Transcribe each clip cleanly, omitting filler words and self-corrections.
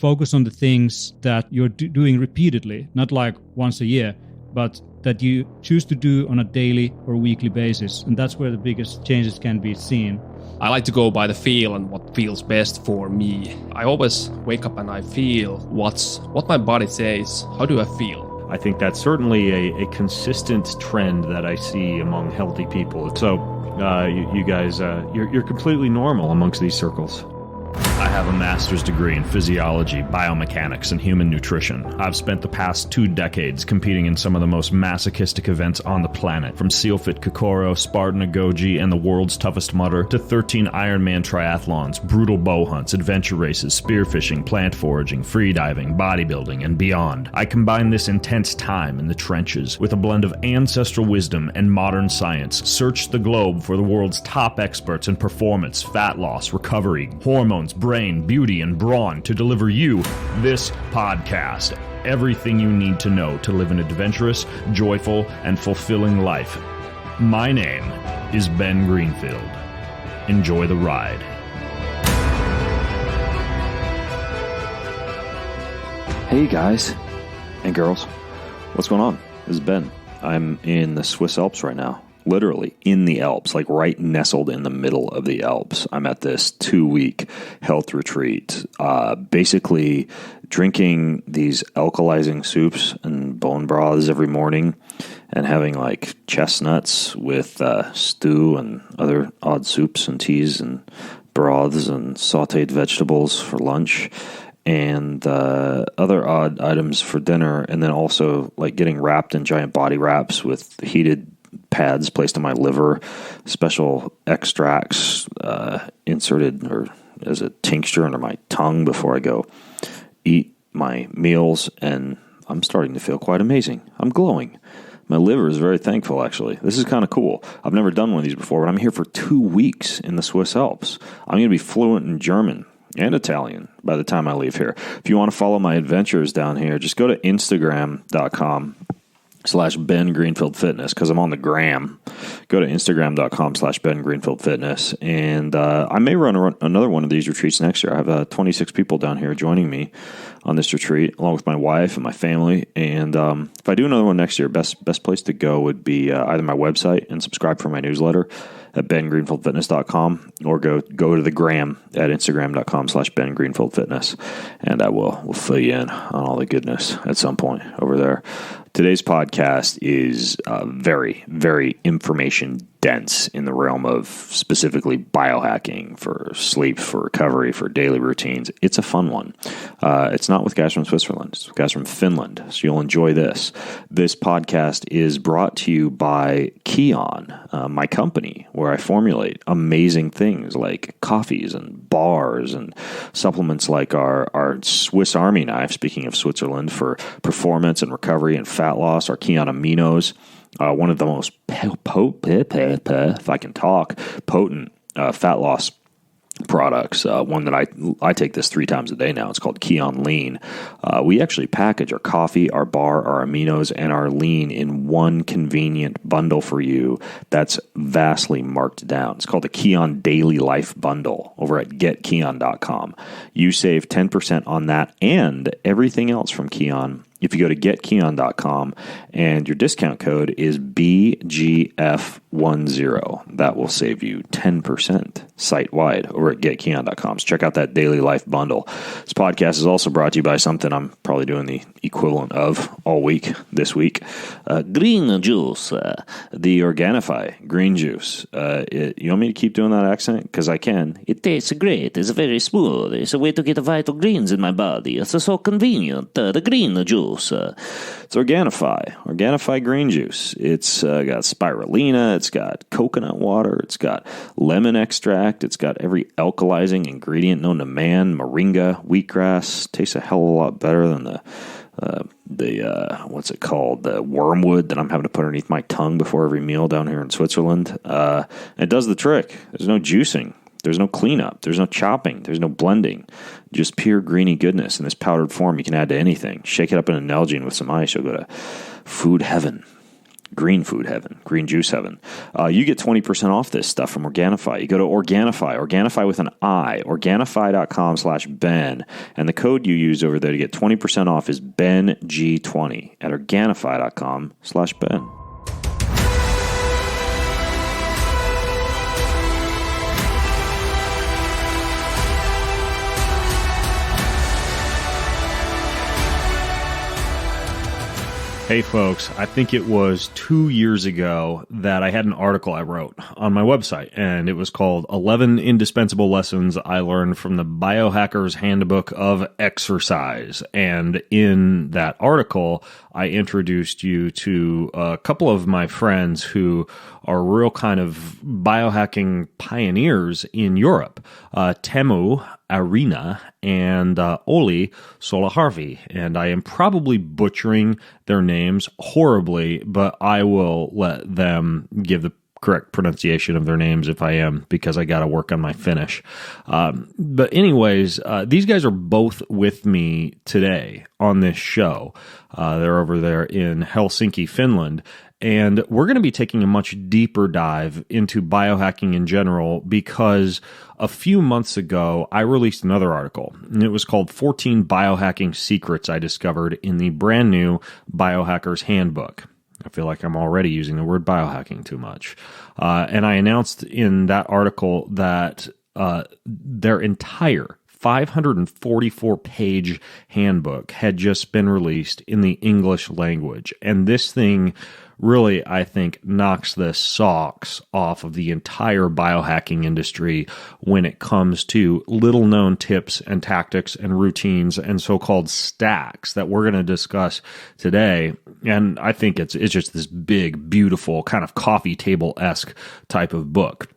focus on the things that you're doing repeatedly, not like once a year, but that you choose to do on a daily or weekly basis. And that's where the biggest changes can be seen. I like to go by the feel and what feels best for me. I always wake up and I feel what my body says. How do I feel? I think that's certainly a consistent trend that I see among healthy people. So you guys, you're completely normal amongst these circles. I have a master's degree in physiology, biomechanics, and human nutrition. I've spent the past 2 decades competing in some of the most masochistic events on the planet, from SealFit Kokoro, Spartan Agoji, and the world's toughest mudder, to 13 Ironman triathlons, brutal bow hunts, adventure races, spearfishing, plant foraging, freediving, bodybuilding, and beyond. I combine this intense time in the trenches with a blend of ancestral wisdom and modern science, searched the globe for the world's top experts in performance, fat loss, recovery, hormones, brain, beauty, and brawn to deliver you this podcast. Everything you need to know to live an adventurous, joyful, and fulfilling life. My name is Ben Greenfield. Enjoy the ride. Hey guys and girls, what's going on? This is Ben. I'm in the Swiss Alps right now. Literally in the Alps, like right nestled in the middle of the Alps. I'm at this 2-week health retreat, basically drinking these alkalizing soups and bone broths every morning and having like chestnuts with stew and other odd soups and teas and broths and sauteed vegetables for lunch and other odd items for dinner, and then also like getting wrapped in giant body wraps with heated pads placed on my liver, special extracts inserted or as a tincture under my tongue before I go eat my meals, and I'm starting to feel quite amazing. I'm glowing. My liver is very thankful, actually. This is kind of cool. I've never done one of these before, but I'm here for 2 weeks in the Swiss Alps. I'm going to be fluent in German and Italian by the time I leave here. If you want to follow my adventures down here, just go to Instagram.com/Ben Greenfield Fitness, because I'm on the gram. Go to Instagram.com/Ben Greenfield Fitness, and I may run another one of these retreats next year. I have 26 people down here joining me on this retreat, along with my wife and my family. And if I do another one next year, best place to go would be either my website and subscribe for my newsletter at bengreenfieldfitness.com, or go to the gram at Instagram.com/Ben Greenfield Fitness, and I will fill you in on all the goodness at some point over there. Today's podcast is very, very information dense in the realm of specifically biohacking for sleep, for recovery, for daily routines. It's a fun one. It's not with guys from Switzerland. It's with guys from Finland, so you'll enjoy this. This podcast is brought to you by Kion, my company, where I formulate amazing things like coffees and bars and supplements like our Swiss Army knife, speaking of Switzerland, for performance and recovery and fat loss, our Kion Aminos, one of the most potent fat loss products, one that I take this 3 times a day now. It's called Kion Lean. We actually package our coffee, our bar, our aminos, and our lean in one convenient bundle for you that's vastly marked down. It's called the Kion Daily Life Bundle over at getkion.com. You save 10% on that and everything else from Kion if you go to getkion.com, and your discount code is BGF10. That will save you 10% site-wide over at getkion.com. So check out that Daily Life Bundle. This podcast is also brought to you by something I'm probably doing the equivalent of all week this week. Green juice, the Organifi green juice. You want me to keep doing that accent? Because I can. It tastes great. It's very smooth. It's a way to get vital greens in my body. It's so convenient. The green juice. It's Organifi green juice. It's got spirulina, it's got coconut water, it's got lemon extract, it's got every alkalizing ingredient known to man, moringa, wheatgrass. Tastes a hell of a lot better than the what's it called, the wormwood that I'm having to put underneath my tongue before every meal down here in Switzerland. It does the trick. There's no juicing. There's no cleanup. There's no chopping. There's no blending. Just pure greeny goodness in this powdered form you can add to anything. Shake it up in an Nalgene with some ice. You'll go to food heaven. green food heaven, green juice heaven. You get 20% off this stuff from Organifi. You go to Organifi with an I, Organifi.com/Ben, and the code you use over there to get 20% off is BenG20 at Organifi.com/Ben. Hey folks, I think it was 2 years ago that I had an article I wrote on my website, and it was called 11 Indispensable Lessons I Learned from the Biohackers Handbook of Exercise. And in that article, I introduced you to a couple of my friends who are real kind of biohacking pioneers in Europe, Teemu Arina and Olli Solaharvi. And I am probably butchering their names horribly, but I will let them give the correct pronunciation of their names if I am, because I got to work on my Finnish. But anyways, these guys are both with me today on this show. They're over there in Helsinki, Finland. And we're going to be taking a much deeper dive into biohacking in general, because a few months ago, I released another article, and it was called 14 Biohacking Secrets I Discovered in the brand new Biohackers Handbook. I feel like I'm already using the word biohacking too much. And I announced in that article that their entire 544-page handbook had just been released in the English language. And this thing really, I think, knocks the socks off of the entire biohacking industry when it comes to little-known tips and tactics and routines and so-called stacks that we're going to discuss today. And I think it's just this big, beautiful, kind of coffee table-esque type of book.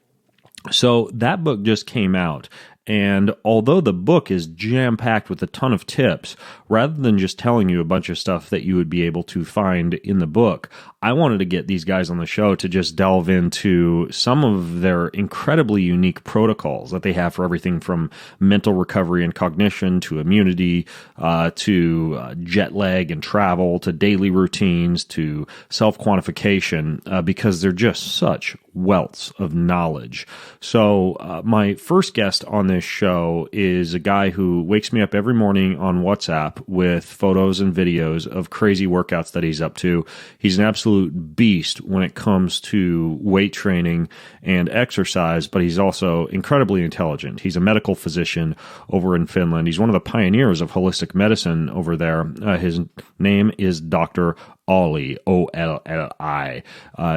So that book just came out. And although the book is jam-packed with a ton of tips, rather than just telling you a bunch of stuff that you would be able to find in the book, I wanted to get these guys on the show to just delve into some of their incredibly unique protocols that they have for everything from mental recovery and cognition to immunity, to jet lag and travel, to daily routines, to self-quantification, because they're just such wealths of knowledge. So my first guest on this show is a guy who wakes me up every morning on WhatsApp with photos and videos of crazy workouts that he's up to. He's an absolute beast when it comes to weight training and exercise, but he's also incredibly intelligent. He's a medical physician over in Finland. He's one of the pioneers of holistic medicine over there. His name is Dr. Olli, Olli.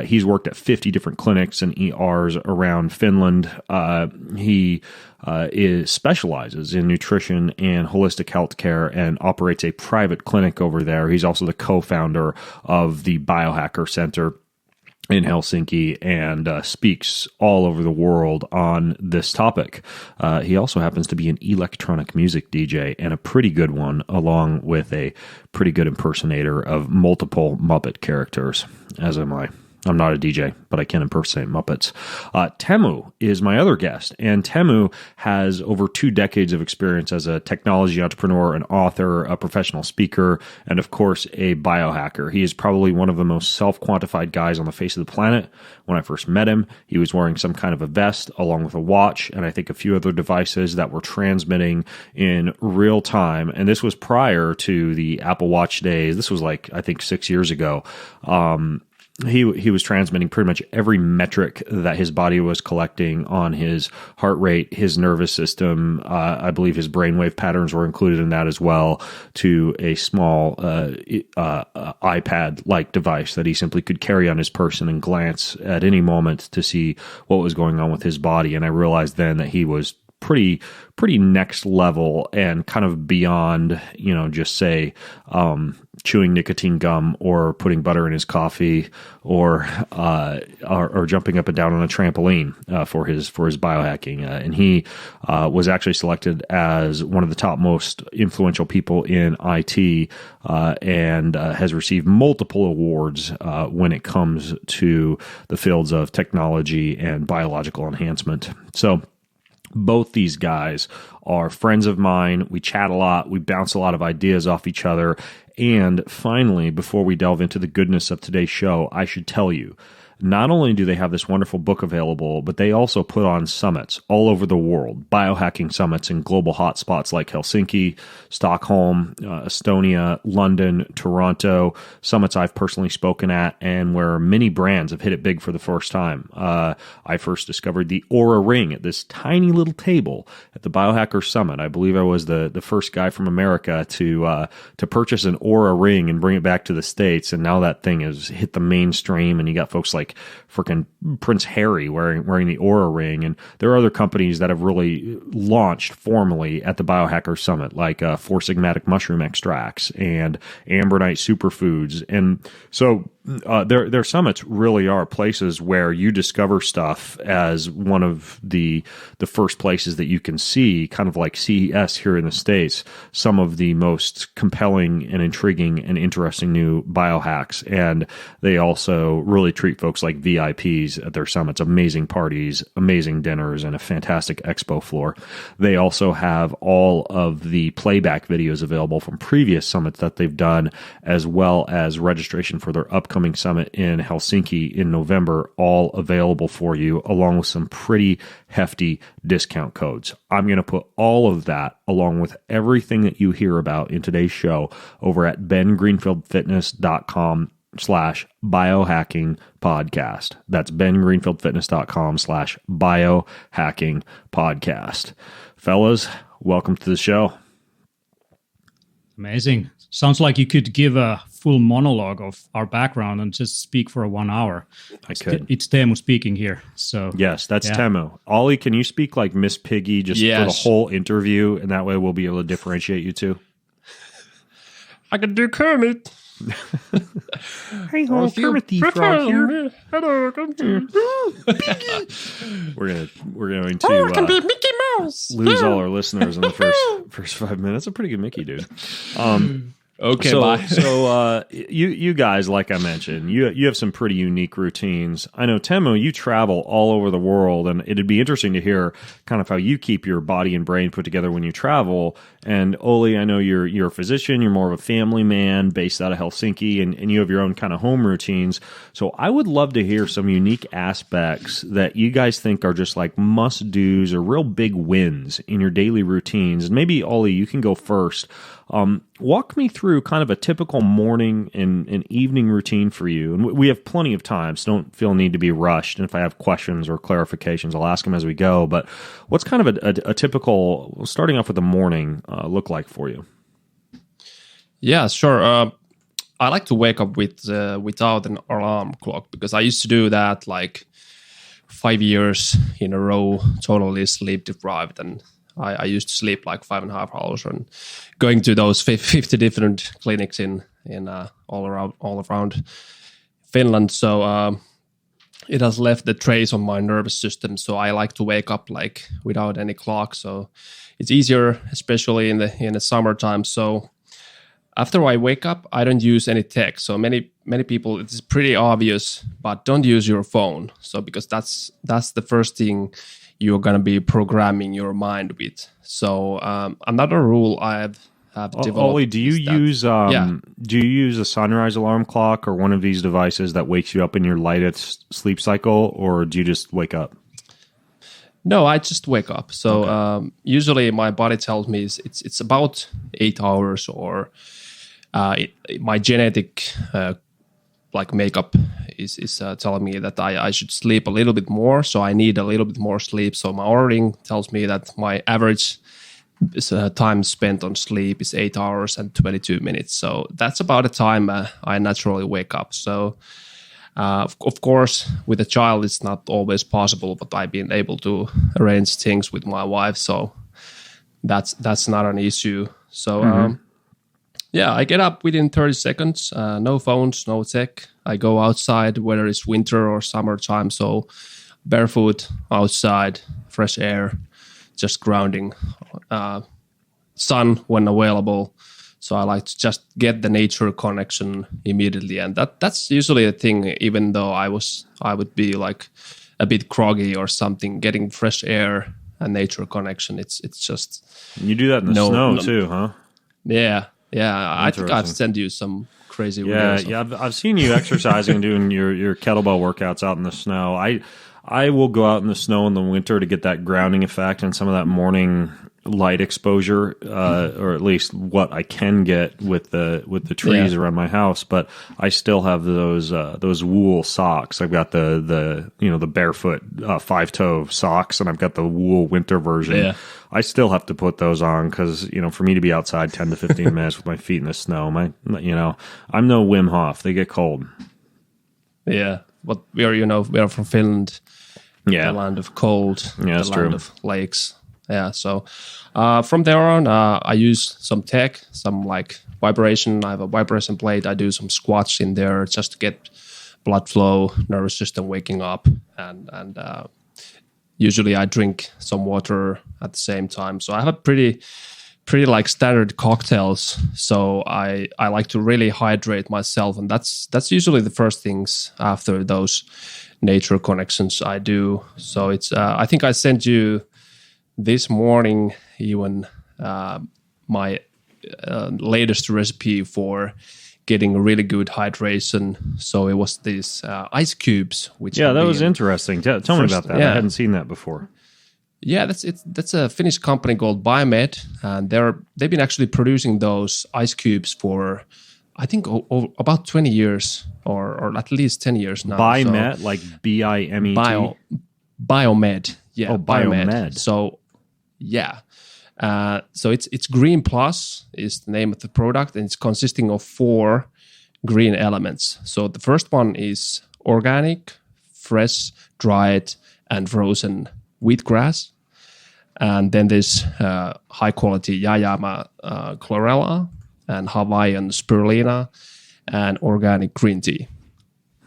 He's worked at 50 different clinics and ERs around Finland. He specializes in nutrition and holistic healthcare and operates a private clinic over there. He's also the co-founder of the Biohacker Center in Helsinki and speaks all over the world on this topic. He also happens to be an electronic music DJ, and a pretty good one, along with a pretty good impersonator of multiple Muppet characters, as am I. I'm not a DJ, but I can impersonate Muppets. Teemu is my other guest, and Teemu has over 2 decades of experience as a technology entrepreneur, an author, a professional speaker, and of course, a biohacker. He is probably one of the most self-quantified guys on the face of the planet. When I first met him, he was wearing some kind of a vest along with a watch, and I think a few other devices that were transmitting in real time. And this was prior to the Apple Watch days. This was like, I think, 6 years ago. He was transmitting pretty much every metric that his body was collecting on his heart rate, his nervous system. I believe his brainwave patterns were included in that as well, to a small iPad-like device that he simply could carry on his person and glance at any moment to see what was going on with his body. And I realized then that he was pretty next level and kind of beyond, just say, chewing nicotine gum or putting butter in his coffee or jumping up and down on a trampoline for his biohacking. And he was actually selected as one of the top most influential people in IT and has received multiple awards when it comes to the fields of technology and biological enhancement. So Both these guys are friends of mine. We chat a lot. We bounce a lot of ideas off each other. And finally, before we delve into the goodness of today's show, I should tell you, not only do they have this wonderful book available, but they also put on summits all over the world, biohacking summits in global hotspots like Helsinki, Stockholm, Estonia, London, Toronto, summits I've personally spoken at, and where many brands have hit it big for the first time. I first discovered the Aura Ring at this tiny little table at the Biohackers Summit. I believe I was the first guy from America to purchase an Aura Ring and bring it back to the States, and now that thing has hit the mainstream, and you got folks like freaking Prince Harry wearing the Aura Ring, and there are other companies that have really launched formally at the Biohacker Summit, like Four Sigmatic Mushroom Extracts and Ambronite Superfoods, and so their summits really are places where you discover stuff as one of the first places that you can see, kind of like CES here in the States, some of the most compelling and intriguing and interesting new biohacks, and they also really treat folks like VIPs at their summits, amazing parties, amazing dinners, and a fantastic expo floor. They also have all of the playback videos available from previous summits that they've done, as well as registration for their upcoming summit in Helsinki in November, all available for you, along with some pretty hefty discount codes. I'm going to put all of that, along with everything that you hear about in today's show, over at bengreenfieldfitness.com/biohacking podcast. That's bengreenfieldfitness.com/biohacking podcast. Fellas, welcome to the show. Amazing. Sounds like you could give a full monologue of our background and just speak for 1 hour. I could. It's Teemu speaking here. So yes, that's Teemu. Ollie, can you speak like Miss Piggy just for the whole interview, and that way we'll be able to differentiate you two? I can do Kermit. Hey, Kermit the Frog here. Hello, come to We're going to I can be Mickey Mouse. lose all our listeners in the first 5 minutes. That's a pretty good Mickey, dude. Okay, bye. So you guys, like I mentioned, you have some pretty unique routines. I know, Teemu, you travel all over the world, and it'd be interesting to hear kind of how you keep your body and brain put together when you travel. And Oli, I know you're a physician, you're more of a family man based out of Helsinki, and you have your own kind of home routines. So I would love to hear some unique aspects that you guys think are just like must-dos or real big wins in your daily routines. And maybe, Oli, you can go first. Walk me through kind of a typical morning and evening routine for you. And we have plenty of time, so don't feel need to be rushed. And if I have questions or clarifications, I'll ask them as we go. But what's kind of a typical, starting off with the morning, look like for you? Yeah, sure. I like to wake up without an alarm clock, because I used to do that like 5 years in a row, totally sleep deprived, and I used to sleep like 5.5 hours, and going to those 50 different clinics in all around Finland. So it has left the trace on my nervous system. So I like to wake up like without any clock. So it's easier, especially in the summertime. So after I wake up, I don't use any tech. So many people, it's pretty obvious, but don't use your phone. So because that's the first thing you're going to be programming your mind with. So another rule I have developed. Ollie, do you use a sunrise alarm clock or one of these devices that wakes you up in your lightest sleep cycle, or do you just wake up? No, I just wake up. So usually my body tells me it's about 8 hours, or my genetic makeup is telling me that I should sleep a little bit more, so I need a little bit more sleep. So my ordering tells me that my average time spent on sleep is 8 hours and 22 minutes. So that's about the time I naturally wake up. So of course, with a child, it's not always possible, but I've been able to arrange things with my wife, so that's not an issue. So yeah, I get up within 30 seconds, no phones, no tech. I go outside, whether it's winter or summertime, so barefoot outside, fresh air, just grounding, sun when available. So I like to just get the nature connection immediately, and that's usually a thing. Even though I would be like a bit groggy or something, getting fresh air and nature connection. It's just You do that in the snow too, huh? Yeah. I think I've sent you some crazy videos. Yeah. I've seen you exercising and doing your kettlebell workouts out in the snow. I will go out in the snow in the winter to get that grounding effect and some of that morning light exposure, or at least what I can get with the trees around my house. But I still have those wool socks. I've got the barefoot 5-toe socks, and I've got the wool winter version. Yeah. I still have to put those on because for me to be outside 10 to 15 minutes with my feet in the snow, I'm no Wim Hof. They get cold. Yeah, but we are from Finland. Yeah, the land of cold, yeah, the that's land true. of lakes. Yeah, so from there on, I use some tech, some like vibration. I have a vibration plate. I do some squats in there just to get blood flow, nervous system waking up, and usually I drink some water at the same time. So I have a pretty like standard cocktails. So I like to really hydrate myself, and that's usually the first things after those nature connections I do. So it's I think I sent you this morning even my latest recipe for getting really good hydration. So it was these ice cubes. Which that was interesting. Tell me about that. Yeah. I hadn't seen that before. Yeah, that's a Finnish company called Biomed, and they've been actually producing those ice cubes for I think about 20 years or at least 10 years now. Biomed, like BIMET? Biomed. Yeah. Oh, Biomed. So, yeah. So it's Green Plus is the name of the product, and it's consisting of 4 green elements. So the first one is organic, fresh, dried, and frozen wheatgrass. And then there's high quality Jajama chlorella and Hawaiian spirulina and organic green tea.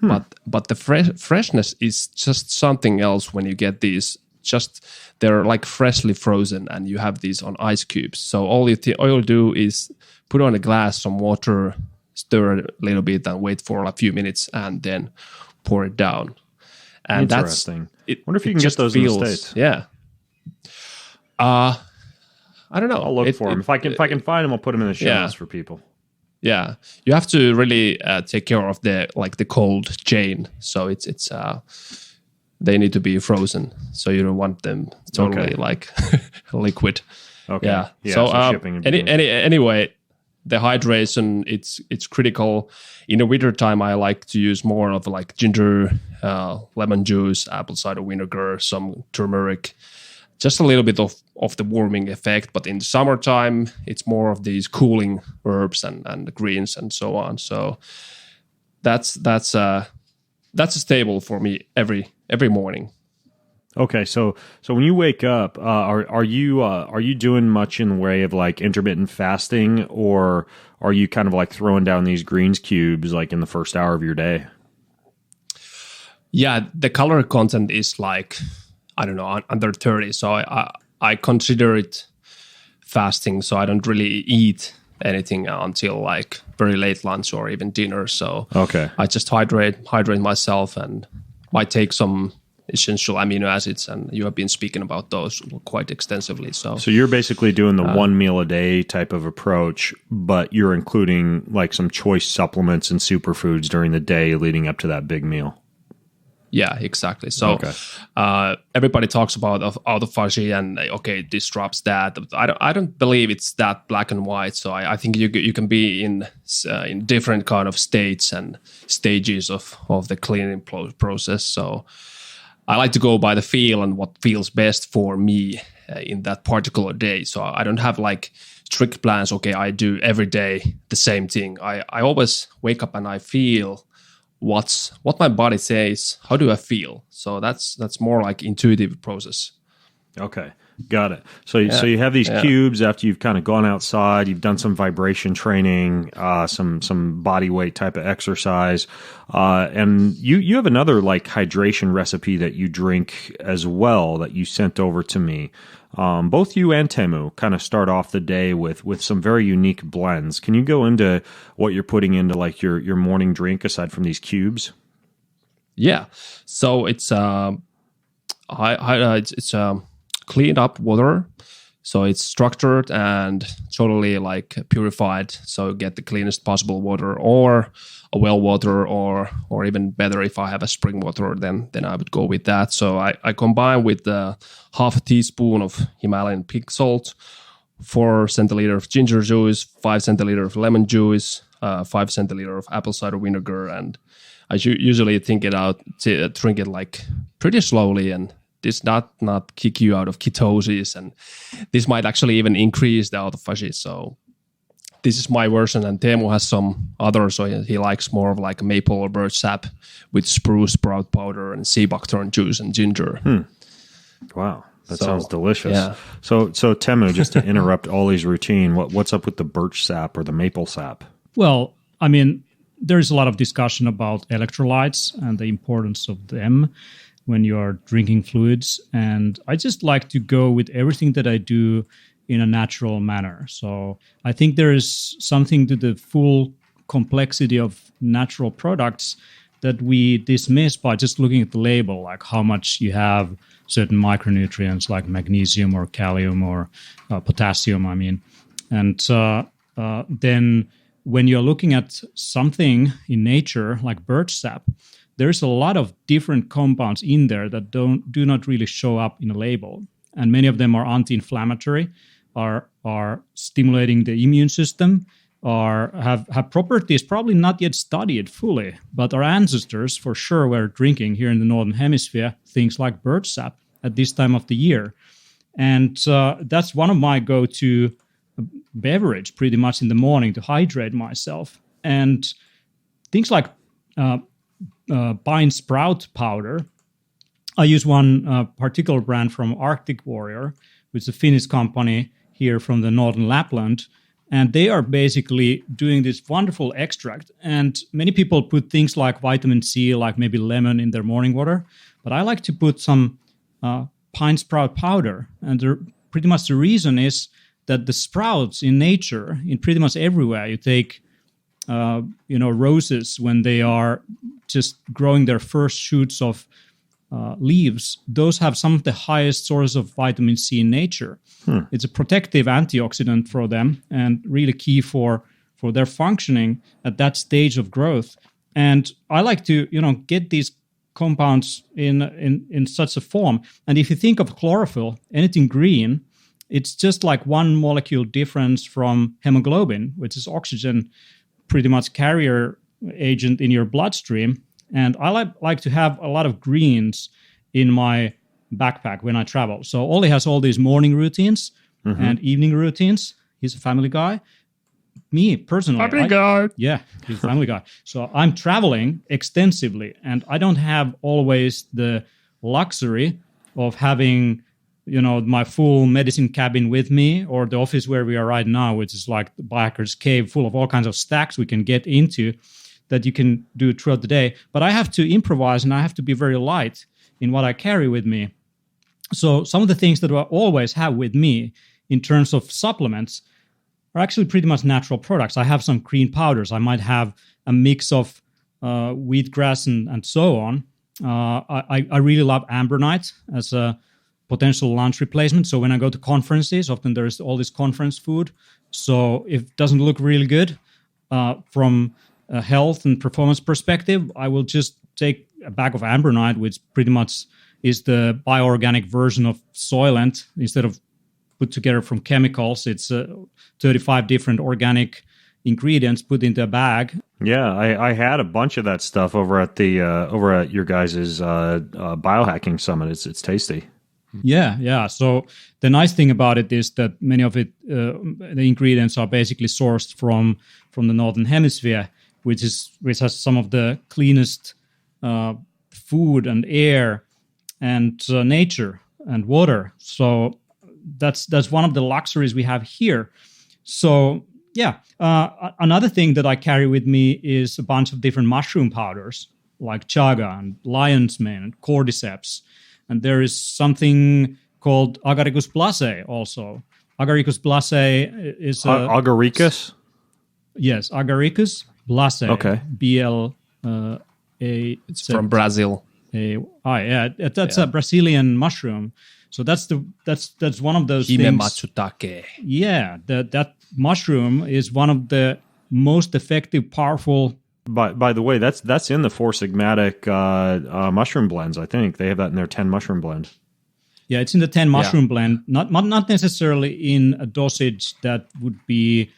But the freshness is just something else when you get these. Just they're like freshly frozen, and you have these on ice cubes. So all you do is put on a glass some water, stir it a little bit, and wait for a few minutes, and then pour it down. And Interesting. I wonder if you can get those in the States. Yeah. I don't know. I'll look for them. If I can find them, I'll put them in the show notes for people. Yeah, you have to really take care of the cold chain. So it's they need to be frozen. So you don't want them totally like liquid. Okay. Yeah. So shipping anyway, the hydration it's critical. In the winter time, I like to use more of like ginger, lemon juice, apple cider vinegar, some turmeric. Just a little bit of the warming effect, but in the summertime, it's more of these cooling herbs and the greens and so on. So that's a staple for me every morning. Okay, so when you wake up, are you doing much in the way of like intermittent fasting, or are you kind of like throwing down these greens cubes like in the first hour of your day? Yeah, the calorie content is like, I don't know, under 30. So I consider it fasting. So I don't really eat anything until like very late lunch or even dinner. So I just hydrate myself, and might take some essential amino acids. And you have been speaking about those quite extensively. So you're basically doing the one meal a day type of approach, but you're including like some choice supplements and superfoods during the day leading up to that big meal. Yeah, exactly. So everybody talks about autophagy and this drops that. I don't believe it's that black and white. So I think you can be in different kind of states and stages of the cleaning process. So I like to go by the feel and what feels best for me in that particular day. So I don't have like strict plans. Okay, I do every day the same thing. I always wake up and I feel what my body says. How do I feel? So that's more like intuitive process. Okay, got it. So you have these cubes after you've kind of gone outside, you've done some vibration training, some body weight type of exercise, and you have another like hydration recipe that you drink as well that you sent over to me. Both you and Teemu kind of start off the day with some very unique blends. Can you go into what you're putting into like your morning drink aside from these cubes? Yeah, so it's cleaned up water. So it's structured and totally like purified. So get the cleanest possible water, or a well water, or even better if I have a spring water, then I would go with that. So I combine with half a teaspoon of Himalayan pink salt, 4 centiliter of ginger juice, 5 centiliter of lemon juice, 5 centiliter of apple cider vinegar, and I usually drink it like pretty slowly, and this not kick you out of ketosis, and this might actually even increase the autophagy. So this is my version, and Teemu has some others. So he likes more of like maple or birch sap with spruce sprout powder and sea buckthorn juice and ginger. Wow, that sounds delicious. Yeah. So Teemu, just to interrupt Ollie's routine, what's up with the birch sap or the maple sap? Well, I mean, there's a lot of discussion about electrolytes and the importance of them when you are drinking fluids. And I just like to go with everything that I do in a natural manner. So I think there is something to the full complexity of natural products that we dismiss by just looking at the label, like how much you have certain micronutrients like magnesium or kalium or potassium, I mean. And then when you're looking at something in nature like birch sap, there's a lot of different compounds in there that do not really show up in a label. And many of them are anti-inflammatory, are stimulating the immune system, have properties probably not yet studied fully. But our ancestors for sure were drinking here in the Northern Hemisphere things like birch sap at this time of the year. And that's one of my go-to beverage pretty much in the morning to hydrate myself. And things like pine sprout powder. I use one particular brand from Arctic Warrior, which is a Finnish company here from the northern Lapland. And they are basically doing this wonderful extract. And many people put things like vitamin C, like maybe lemon in their morning water. But I like to put some pine sprout powder. And pretty much the reason is that the sprouts in nature, in pretty much everywhere, you take roses when they are just growing their first shoots of leaves, those have some of the highest sources of vitamin C in nature. It's a protective antioxidant for them and really key for their functioning at that stage of growth. And I like to, get these compounds in such a form. And if you think of chlorophyll, anything green, it's just like one molecule difference from hemoglobin, which is oxygen, pretty much carrier agent in your bloodstream. And I like to have a lot of greens in my backpack when I travel. So Olli has all these morning routines and evening routines. He's a family guy. Me, personally. Family guy. Yeah, he's a family guy. So I'm traveling extensively, and I don't have always the luxury of having my full medicine cabin with me, or the office where we are right now, which is like the biohackers cave full of all kinds of stacks we can get into that you can do throughout the day. But I have to improvise, and I have to be very light in what I carry with me. So some of the things that I always have with me in terms of supplements are actually pretty much natural products. I have some green powders. I might have a mix of wheatgrass and so on. I really love ambronite as a potential lunch replacement. So when I go to conferences, often there's all this conference food. So if it doesn't look really good from a health and performance perspective, I will just take a bag of ambronite, which pretty much is the bioorganic version of Soylent. Instead of put together from chemicals, it's 35 different organic ingredients put into a bag. Yeah, I had a bunch of that stuff over at your guys' biohacking summit. It's tasty. Yeah. So the nice thing about it is that many of it, the ingredients are basically sourced from the Northern Hemisphere, which has some of the cleanest food and air and nature and water. So that's one of the luxuries we have here. So yeah, another thing that I carry with me is a bunch of different mushroom powders like chaga and lion's mane and cordyceps. And there is something called Agaricus blase also. Agaricus blase is... Agaricus? Yes, Agaricus blase. Okay. B-L-A... It's from Brazil. That's a Brazilian mushroom. So that's one of those Hime things. matsutake. Yeah, that mushroom is one of the most effective, powerful. By the way, that's in the Four Sigmatic mushroom blends. I think they have that in their 10 mushroom blend. Yeah, it's in the 10 mushroom blend. Not necessarily in a dosage that would be,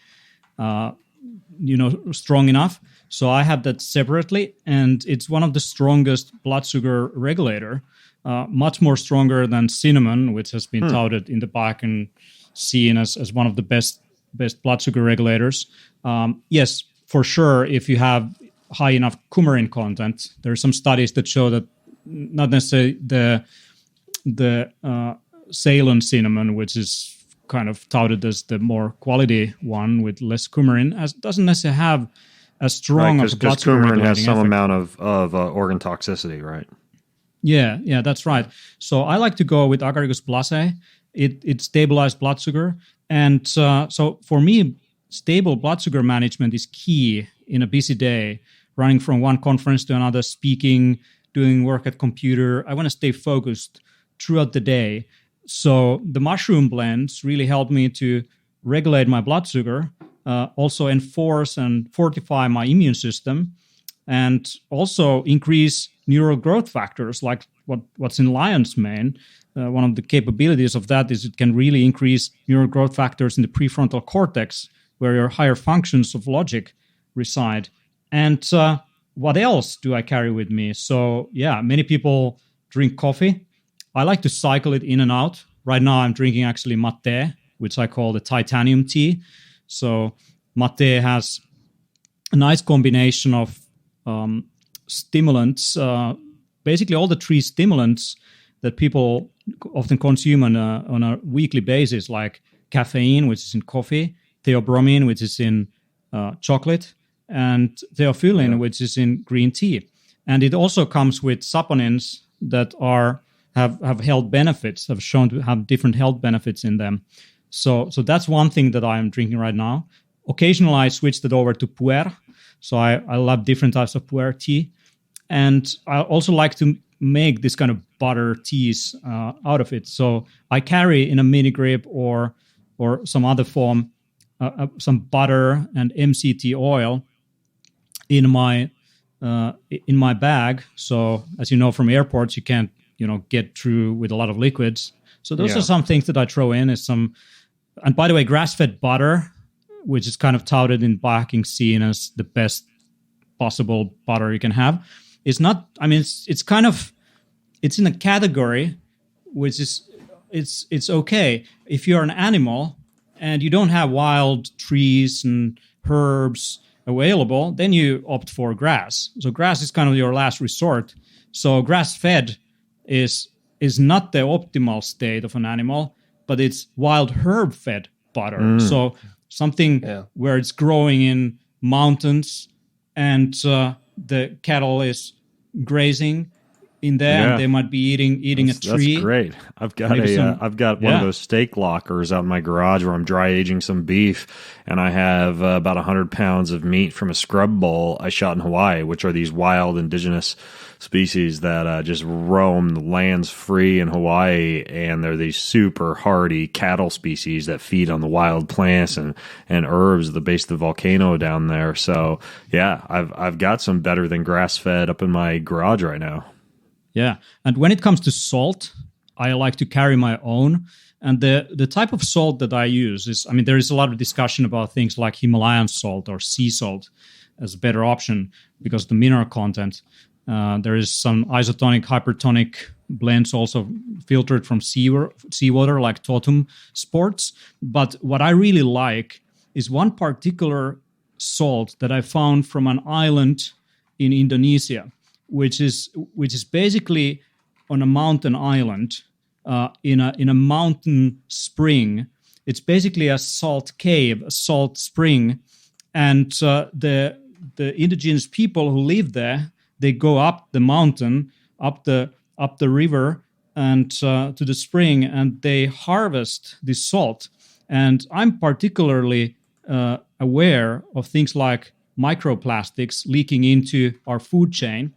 strong enough. So I have that separately, and it's one of the strongest blood sugar regulator. Much more stronger than cinnamon, which has been touted in the biohacking scene as one of the best blood sugar regulators. Yes, for sure, if you have high enough coumarin content, there are some studies that show that not necessarily the Ceylon cinnamon, which is kind of touted as the more quality one with less coumarin, doesn't necessarily have as strong of a blood sugar coumarin regulating has some effect. amount of organ toxicity, right? Yeah, that's right. So I like to go with Agaricus blase. It stabilizes blood sugar. And so for me, stable blood sugar management is key in a busy day, running from one conference to another, speaking, doing work at computer. I want to stay focused throughout the day. So the mushroom blends really help me to regulate my blood sugar, also enforce and fortify my immune system, and also increase neural growth factors like what's in lion's mane. One of the capabilities of that is it can really increase neural growth factors in the prefrontal cortex, where your higher functions of logic reside. And what else do I carry with me? So yeah, many people drink coffee. I like to cycle it in and out. Right now I'm drinking actually mate, which I call the titanium tea. So mate has a nice combination of stimulants, basically all the three stimulants that people often consume on a weekly basis, like caffeine, which is in coffee, theobromine, which is in chocolate, and theophylline, which is in green tea. And it also comes with saponins that have health benefits, have shown to have different health benefits in them. So that's one thing that I'm drinking right now. Occasionally I switched it over to pu'er. So I love different types of pu'er tea. And I also like to make this kind of butter teas out of it. So I carry in a mini grip or some other form some butter and MCT oil in my bag. So as you know from airports, you can't get through with a lot of liquids. So those are some things that I throw in. And by the way, grass-fed butter, which is kind of touted in biohacking scene as the best possible butter you can have, is not. I mean, it's in a category which is it's okay if you're an animal and you don't have wild trees and herbs available, then you opt for grass. So grass is kind of your last resort. So grass-fed is not the optimal state of an animal, but it's wild herb-fed butter. So something where it's growing in mountains and the cattle is grazing in there, and they might be eating a tree. That's great. I've got one of those steak lockers out in my garage where I'm dry aging some beef, and I have about 100 pounds of meat from a scrub bowl I shot in Hawaii, which are these wild indigenous species that just roam the lands free in Hawaii, and they're these super hardy cattle species that feed on the wild plants and herbs at the base of the volcano down there. So yeah, I've got some better than grass fed up in my garage right now. Yeah, and when it comes to salt, I like to carry my own. And the type of salt that I use is, there is a lot of discussion about things like Himalayan salt or sea salt as a better option because of the mineral content. There is some isotonic, hypertonic blends also filtered from seawater like Totum Sports. But what I really like is one particular salt that I found from an island in Indonesia, which is basically on a mountain island in a mountain spring. It's basically a salt cave, a salt spring, and the indigenous people who live there, they go up the mountain, up the river, and to the spring, and they harvest this salt. And I'm particularly aware of things like microplastics leaking into our food chain.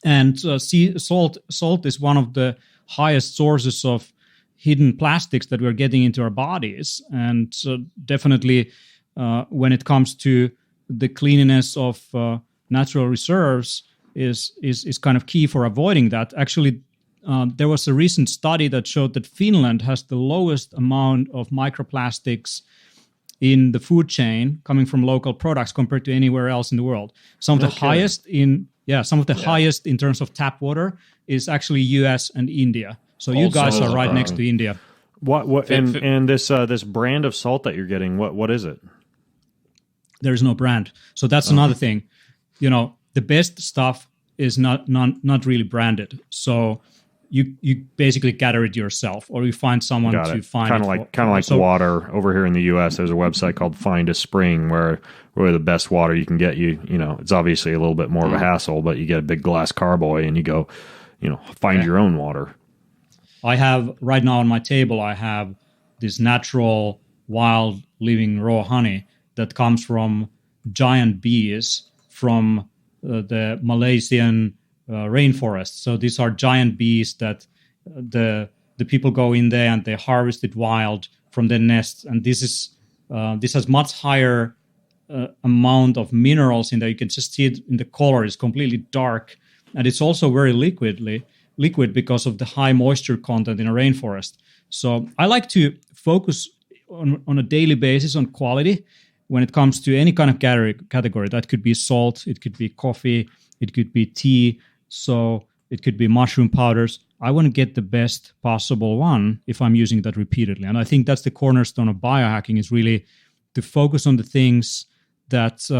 And salt is one of the highest sources of hidden plastics that we're getting into our bodies. And so definitely when it comes to the cleanliness of natural reserves is kind of key for avoiding that. Actually, there was a recent study that showed that Finland has the lowest amount of microplastics in the food chain coming from local products compared to anywhere else in the world. Some of the highest highest in terms of tap water is actually US and India. So you guys are right next to India. What and this brand of salt that you're getting, what is it? There's no brand. So that's another thing. The best stuff is not really branded. So you basically gather it yourself, or you find someone to find kind of like water over here in the U.S. There's a website called Find a Spring where the best water you can get. It's obviously a little bit more of a hassle, but you get a big glass carboy and you go, find your own water. I have right now on my table, I have this natural, wild, living raw honey that comes from giant bees from the Malaysian rainforest. So these are giant bees that the people go in there and they harvest it wild from their nests. And this has much higher amount of minerals in there. You can just see it in the color. It's completely dark, and it's also very liquid because of the high moisture content in a rainforest. So I like to focus on a daily basis on quality when it comes to any kind of category. That could be salt, it could be coffee, it could be tea, so it could be mushroom powders. I want to get the best possible one if I'm using that repeatedly. And I think that's the cornerstone of biohacking, is really to focus on the things that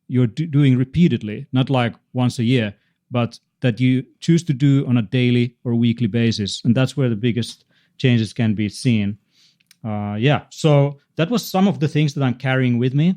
you're doing repeatedly, not like once a year, but that you choose to do on a daily or weekly basis. And that's where the biggest changes can be seen. So that was some of the things that I'm carrying with me.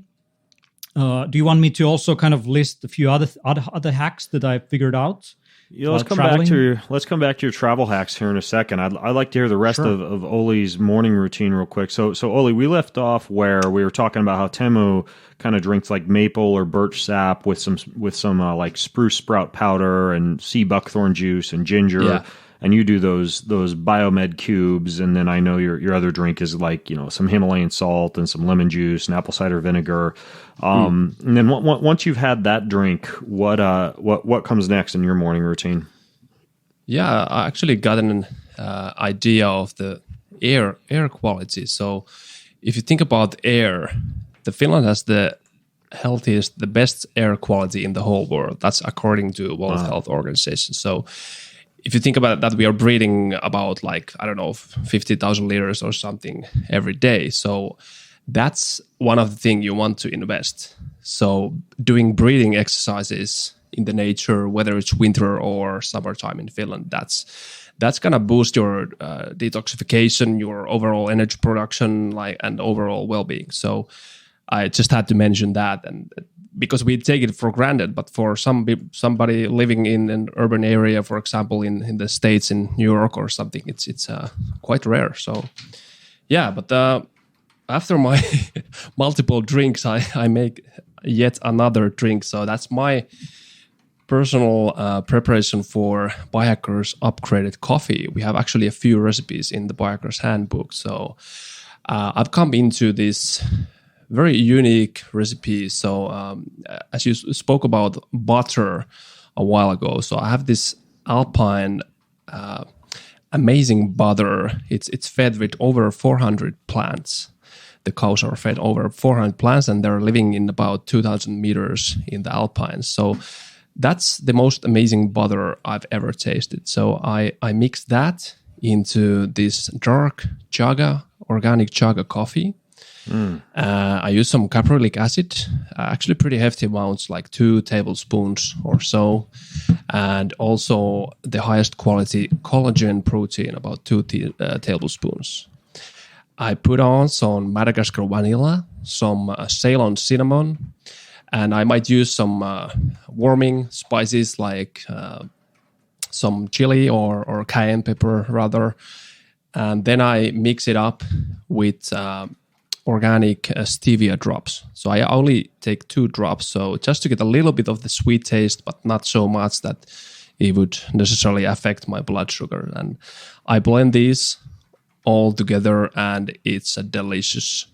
Do you want me to also kind of list a few other hacks that I figured out? Let's come back to your travel hacks here in a second. I'd like to hear the rest of Oli's morning routine real quick. So Oli, we left off where we were talking about how Teemu kind of drinks like maple or birch sap with some like spruce sprout powder and sea buckthorn juice and ginger. Yeah. And you do those Biomed cubes, and then I know your other drink is like some Himalayan salt and some lemon juice and apple cider vinegar. And then once you've had that drink, what comes next in your morning routine? Yeah, I actually got an idea of the air quality. So if you think about air, Finland has the healthiest, the best air quality in the whole world. That's according to World Health Organization. So if you think about that, we are breathing about 50,000 liters or something every day. So that's one of the things you want to invest. So doing breathing exercises in the nature, whether it's winter or summertime in Finland, that's gonna boost your detoxification, your overall energy production, and overall well-being. So I just had to mention that, and because we take it for granted, but for somebody living in an urban area, for example, in the States, in New York or something, it's quite rare. So, yeah, but after my multiple drinks, I make yet another drink. So that's my personal preparation for Biohackers upgraded coffee. We have actually a few recipes in the Biohackers handbook. So I've come into this very unique recipe. So as you spoke about butter a while ago, so I have this Alpine amazing butter. It's fed with over 400 plants. The cows are fed over 400 plants, and they're living in about 2,000 meters in the Alpines. So that's the most amazing butter I've ever tasted. So I mix that into this dark chaga, organic chaga coffee. I use some caprylic acid, actually pretty hefty amounts, like 2 tablespoons or so, and also the highest quality collagen protein, about 2 tablespoons. I put on some Madagascar vanilla, some Ceylon cinnamon, and I might use some warming spices like some chili or cayenne pepper rather, and then I mix it up with organic stevia drops. So I only take 2 drops, so just to get a little bit of the sweet taste, but not so much that it would necessarily affect my blood sugar. And I blend these all together, and it's a delicious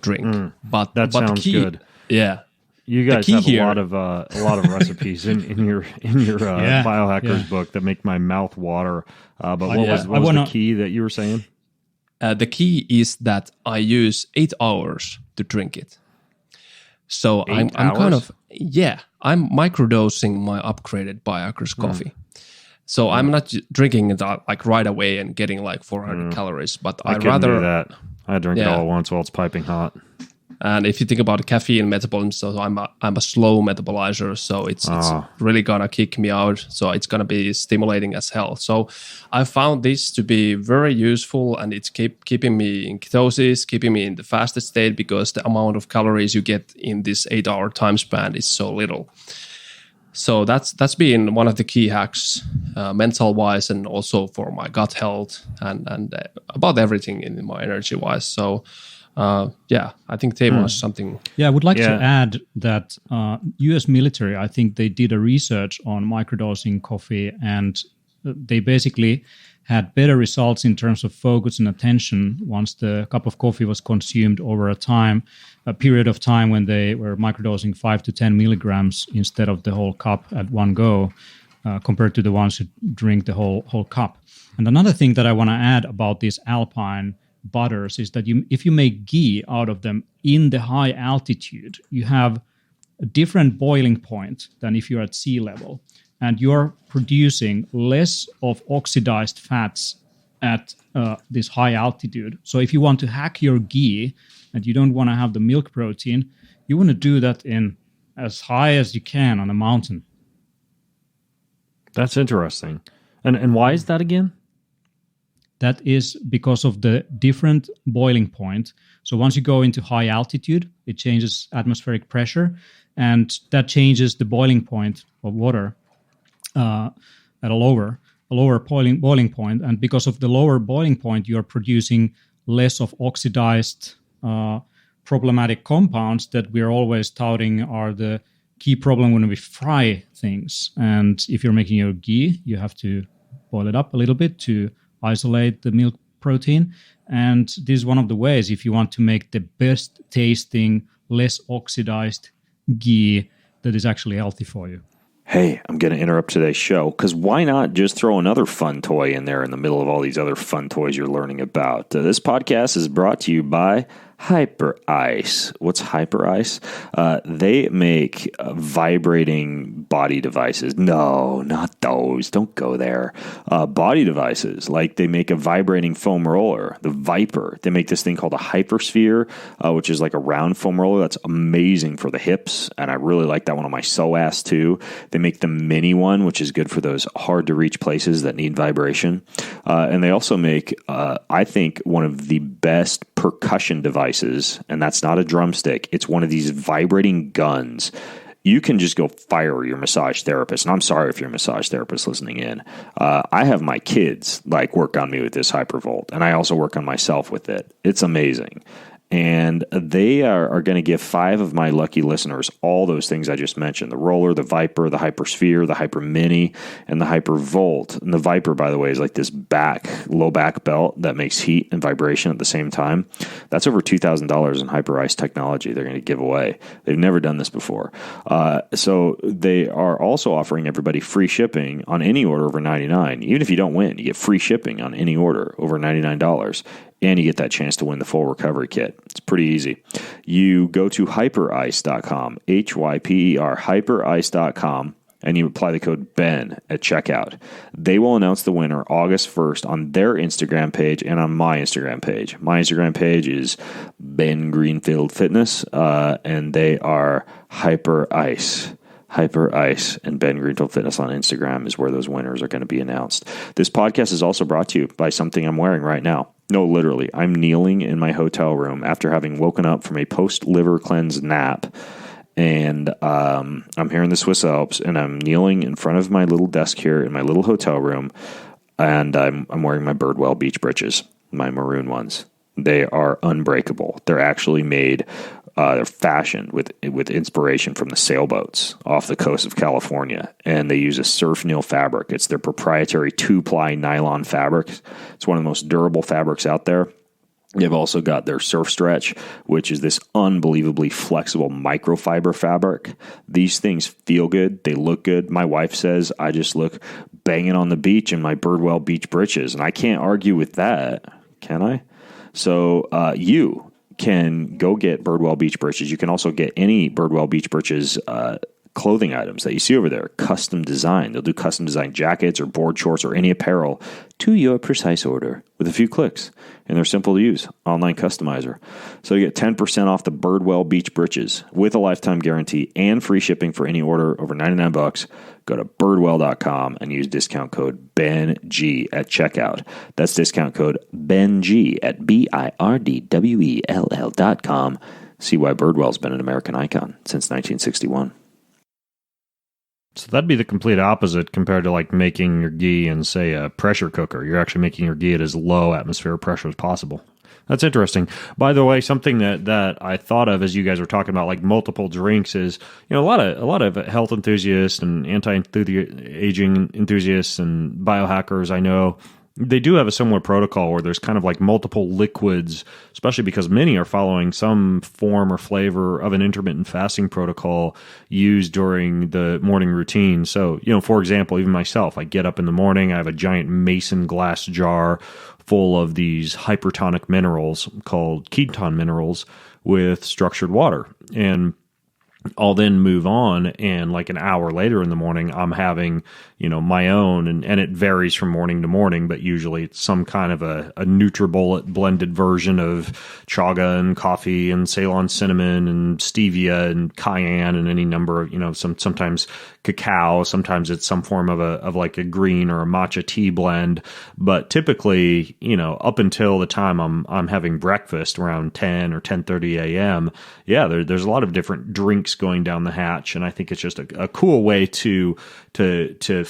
drink. That sounds good. Yeah. You guys have a lot of recipes in your biohackers book that make my mouth water. But what was the key that you were saying? The key is that I use 8 hours to drink it. So I'm kind of I'm microdosing my upgraded biohackers coffee. So I'm not drinking it like right away and getting like 400 calories, but I rather do that. I drink it all at once while it's piping hot. And if you think about caffeine metabolism, so I'm a slow metabolizer, so it's really gonna kick me out. So it's gonna be stimulating as hell. So I found this to be very useful, and it's keeping me in ketosis, keeping me in the fasted state, because the amount of calories you get in this 8-hour time span is so little. So that's been one of the key hacks, mental wise, and also for my gut health and about everything in my energy wise. So. I think Timo has something. Yeah, I would like to add that U.S. military, I think they did a research on microdosing coffee, and they basically had better results in terms of focus and attention once the cup of coffee was consumed over a period of time when they were microdosing 5 to 10 milligrams instead of the whole cup at one go, compared to the ones who drink the whole cup. And another thing that I want to add about these Alpine butters is that if you make ghee out of them in the high altitude, you have a different boiling point than if you're at sea level, and you're producing less of oxidized fats at this high altitude. So if you want to hack your ghee and you don't want to have the milk protein, you want to do that in as high as you can on a mountain. That's interesting. And why is that again? That is because of the different boiling point. So once you go into high altitude, it changes atmospheric pressure, and that changes the boiling point of water at a lower boiling point. And because of the lower boiling point, you are producing less of oxidized problematic compounds that we are always touting are the key problem when we fry things. And if you're making your ghee, you have to boil it up a little bit to isolate the milk protein. And this is one of the ways if you want to make the best tasting, less oxidized ghee that is actually healthy for you. Hey, I'm going to interrupt today's show because why not just throw another fun toy in there in the middle of all these other fun toys you're learning about? This podcast is brought to you by Hyper Ice. What's Hyper Ice? They make vibrating body devices. No, not those. Don't go there. Body devices. Like they make a vibrating foam roller, the Viper. They make this thing called a Hypersphere, which is like a round foam roller that's amazing for the hips. And I really like that one on my psoas too. They make the mini one, which is good for those hard to reach places that need vibration. And they also make, I think, one of the best percussion devices, and that's not a drumstick. It's one of these vibrating guns. You can just go fire your massage therapist. And I'm sorry if you're a massage therapist listening in. I have my kids like work on me with this Hypervolt, and I also work on myself with it. It's amazing. And they are going to give 5 of my lucky listeners all those things I just mentioned: the roller, the Viper, the Hypersphere, the Hyper Mini, and the Hypervolt. And the Viper, by the way, is like this low back belt that makes heat and vibration at the same time. That's over $2,000 in Hyper Ice technology they're going to give away. They've never done this before. So they are also offering everybody free shipping on any order over $99. Even if you don't win, you get free shipping on any order over $99. And you get that chance to win the full recovery kit. It's pretty easy. You go to hyperice.com, HYPER, hyperice.com, and you apply the code BEN at checkout. They will announce the winner August 1st on their Instagram page and on my Instagram page. My Instagram page is Ben Greenfield Fitness, and they are Hyper Ice. Hyper Ice and Ben Greenfield Fitness on Instagram is where those winners are going to be announced. This podcast is also brought to you by something I'm wearing right now. No, literally. I'm kneeling in my hotel room after having woken up from a post-liver cleanse nap. And I'm here in the Swiss Alps, and I'm kneeling in front of my little desk here in my little hotel room. And I'm wearing my Birdwell beach breeches, my maroon ones. They are unbreakable. They're actually made They're fashioned with inspiration from the sailboats off the coast of California, and they use a surf nil fabric. It's their proprietary 2-ply nylon fabric. It's one of the most durable fabrics out there. They've also got their Surf Stretch, which is this unbelievably flexible microfiber fabric. These things feel good. They look good. My wife says I just look banging on the beach in my Birdwell beach breeches, and I can't argue with that, can I? So you can go get Birdwell beach breeches. You can also get any Birdwell beach breeches clothing items that you see over there, custom design. They'll do custom design jackets or board shorts or any apparel to your precise order with a few clicks. And they're simple to use, online customizer. So you get 10% off the Birdwell beach breeches with a lifetime guarantee and free shipping for any order over $99. Go to birdwell.com and use discount code BENG at checkout. That's discount code BENG at BIRDWELL.com. See why Birdwell's been an American icon since 1961. So that'd be the complete opposite compared to like making your ghee in, say, a pressure cooker. You're actually making your ghee at as low atmospheric pressure as possible. That's interesting. By the way, something that I thought of as you guys were talking about like multiple drinks is, a lot of health enthusiasts and anti-aging enthusiasts and biohackers I know, they do have a similar protocol where there's kind of like multiple liquids, especially because many are following some form or flavor of an intermittent fasting protocol used during the morning routine. So, for example, even myself, I get up in the morning, I have a giant mason glass jar full of these hypertonic minerals called ketone minerals with structured water. And I'll then move on, and like an hour later in the morning, I'm having, my own, and it varies from morning to morning, but usually it's some kind of a NutriBullet blended version of chaga and coffee and Ceylon cinnamon and stevia and cayenne and any number of, sometimes cacao, sometimes it's some form of like a green or a matcha tea blend. But typically, up until the time I'm having breakfast around 10 or 10:30 a.m., there's a lot of different drinks going down the hatch, and I think it's just a cool way to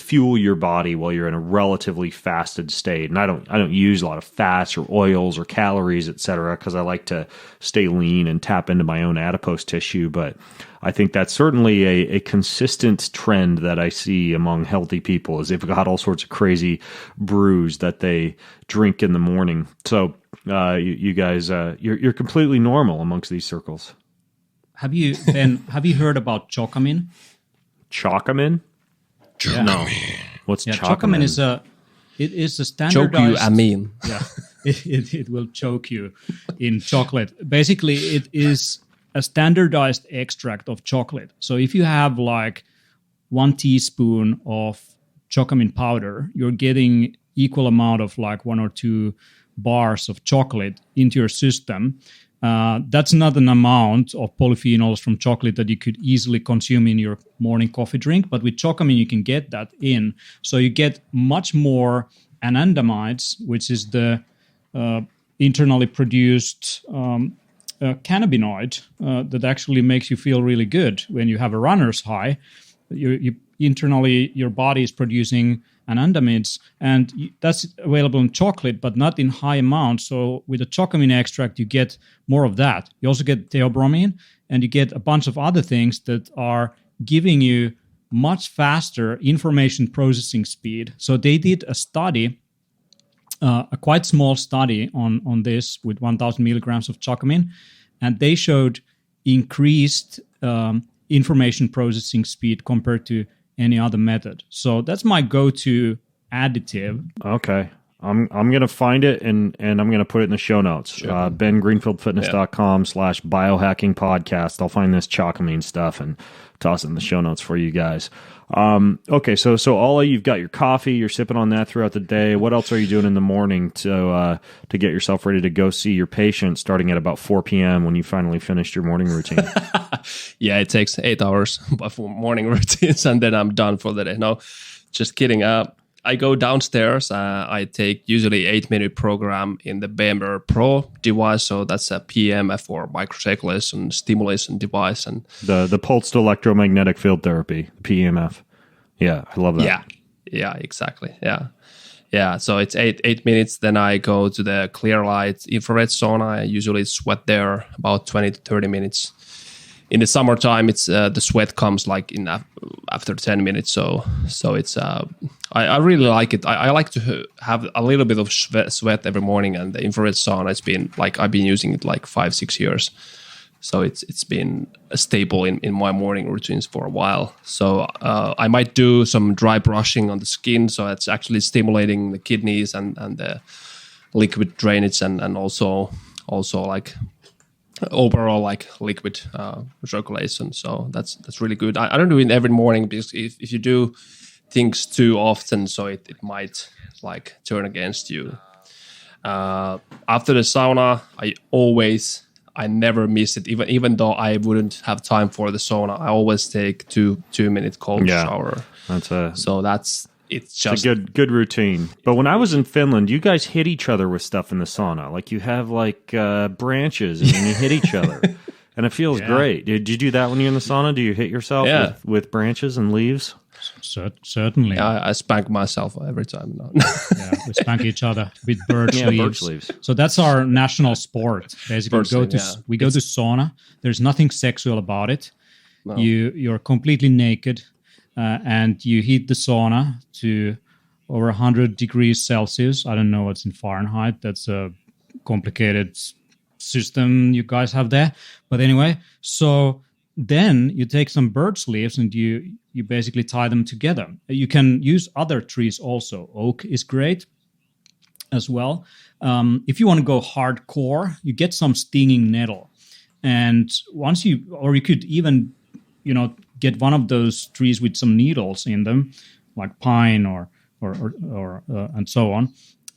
fuel your body while you're in a relatively fasted state. And I don't use a lot of fats or oils or calories, etc., because I like to stay lean and tap into my own adipose tissue. But I think that's certainly a consistent trend that I see among healthy people, is they've got all sorts of crazy brews that they drink in the morning. So you guys, you're completely normal amongst these circles. Have you heard about Chocamin? Chocamin? No. What's Chocamin? Chocamin is a standardized... Choke you, Yeah, it will choke you in chocolate. Basically, it is a standardized extract of chocolate. So if you have like 1 teaspoon of Chocamin powder, you're getting equal amount of like 1 or 2 bars of chocolate into your system. That's not an amount of polyphenols from chocolate that you could easily consume in your morning coffee drink, but with Chocamin you can get that in. So you get much more anandamides, which is the internally produced cannabinoid that actually makes you feel really good when you have a runner's high. You internally, your body is producing anandamides, and that's available in chocolate, but not in high amounts. So with the Chocamin extract, you get more of that. You also get theobromine, and you get a bunch of other things that are giving you much faster information processing speed. So they did a study, a quite small study on this with 1,000 milligrams of Chocamin, and they showed increased information processing speed compared to any other method. So that's my go-to additive. Okay. I'm going to find it and I'm going to put it in the show notes. Sure. BenGreenfieldFitness.com/biohacking podcast. I'll find this Chocamin stuff and toss it in the show notes for you guys. Okay. So Ollie, you've got your coffee, you're sipping on that throughout the day. What else are you doing in the morning to get yourself ready to go see your patient starting at about 4 p.m. when you finally finished your morning routine? Yeah, it takes 8 hours for morning routines and then I'm done for the day. No, just kidding. I go downstairs. I take usually 8-minute program in the Bamber Pro device. So that's a PEMF or microcirculation stimulation device. And the pulsed electromagnetic field therapy, PEMF. Yeah, I love that. Yeah, exactly. Yeah. Yeah, so it's 8 minutes. Then I go to the clear light infrared sauna. I usually sweat there about 20 to 30 minutes. In the summertime, it's the sweat comes like in after 10 minutes. So it's I really like it. I like to have a little bit of sweat every morning. And the infrared sauna, it's been like I've been using it like 5-6 years. So it's been a staple in my morning routines for a while. So I might do some dry brushing on the skin. So it's actually stimulating the kidneys and the liquid drainage and also like overall like liquid circulation. So that's really good. I don't do it every morning because if you do things too often, so it might like turn against you. After the sauna, I never miss it, even though I wouldn't have time for the sauna. I always take 2-minute cold shower. It's just a good routine. But when I was in Finland, you guys hit each other with stuff in the sauna. Like you have like branches and then you hit each other. And it feels great. Did you do that when you're in the sauna? Do you hit yourself with branches and leaves? Certainly. I spank myself every time. No. We spank each other with birch leaves. Birch leaves. So that's our national sport. Basically, we go to sauna. There's nothing sexual about it. No. You're completely naked, and you heat the sauna to over 100 degrees Celsius. I don't know what's in Fahrenheit. That's a complicated system you guys have there. But anyway, so then you take some birch leaves and you basically tie them together. You can use other trees also. Oak is great as well. If you want to go hardcore, you get some stinging nettle. And you could even, get one of those trees with some needles in them, like pine or and so on,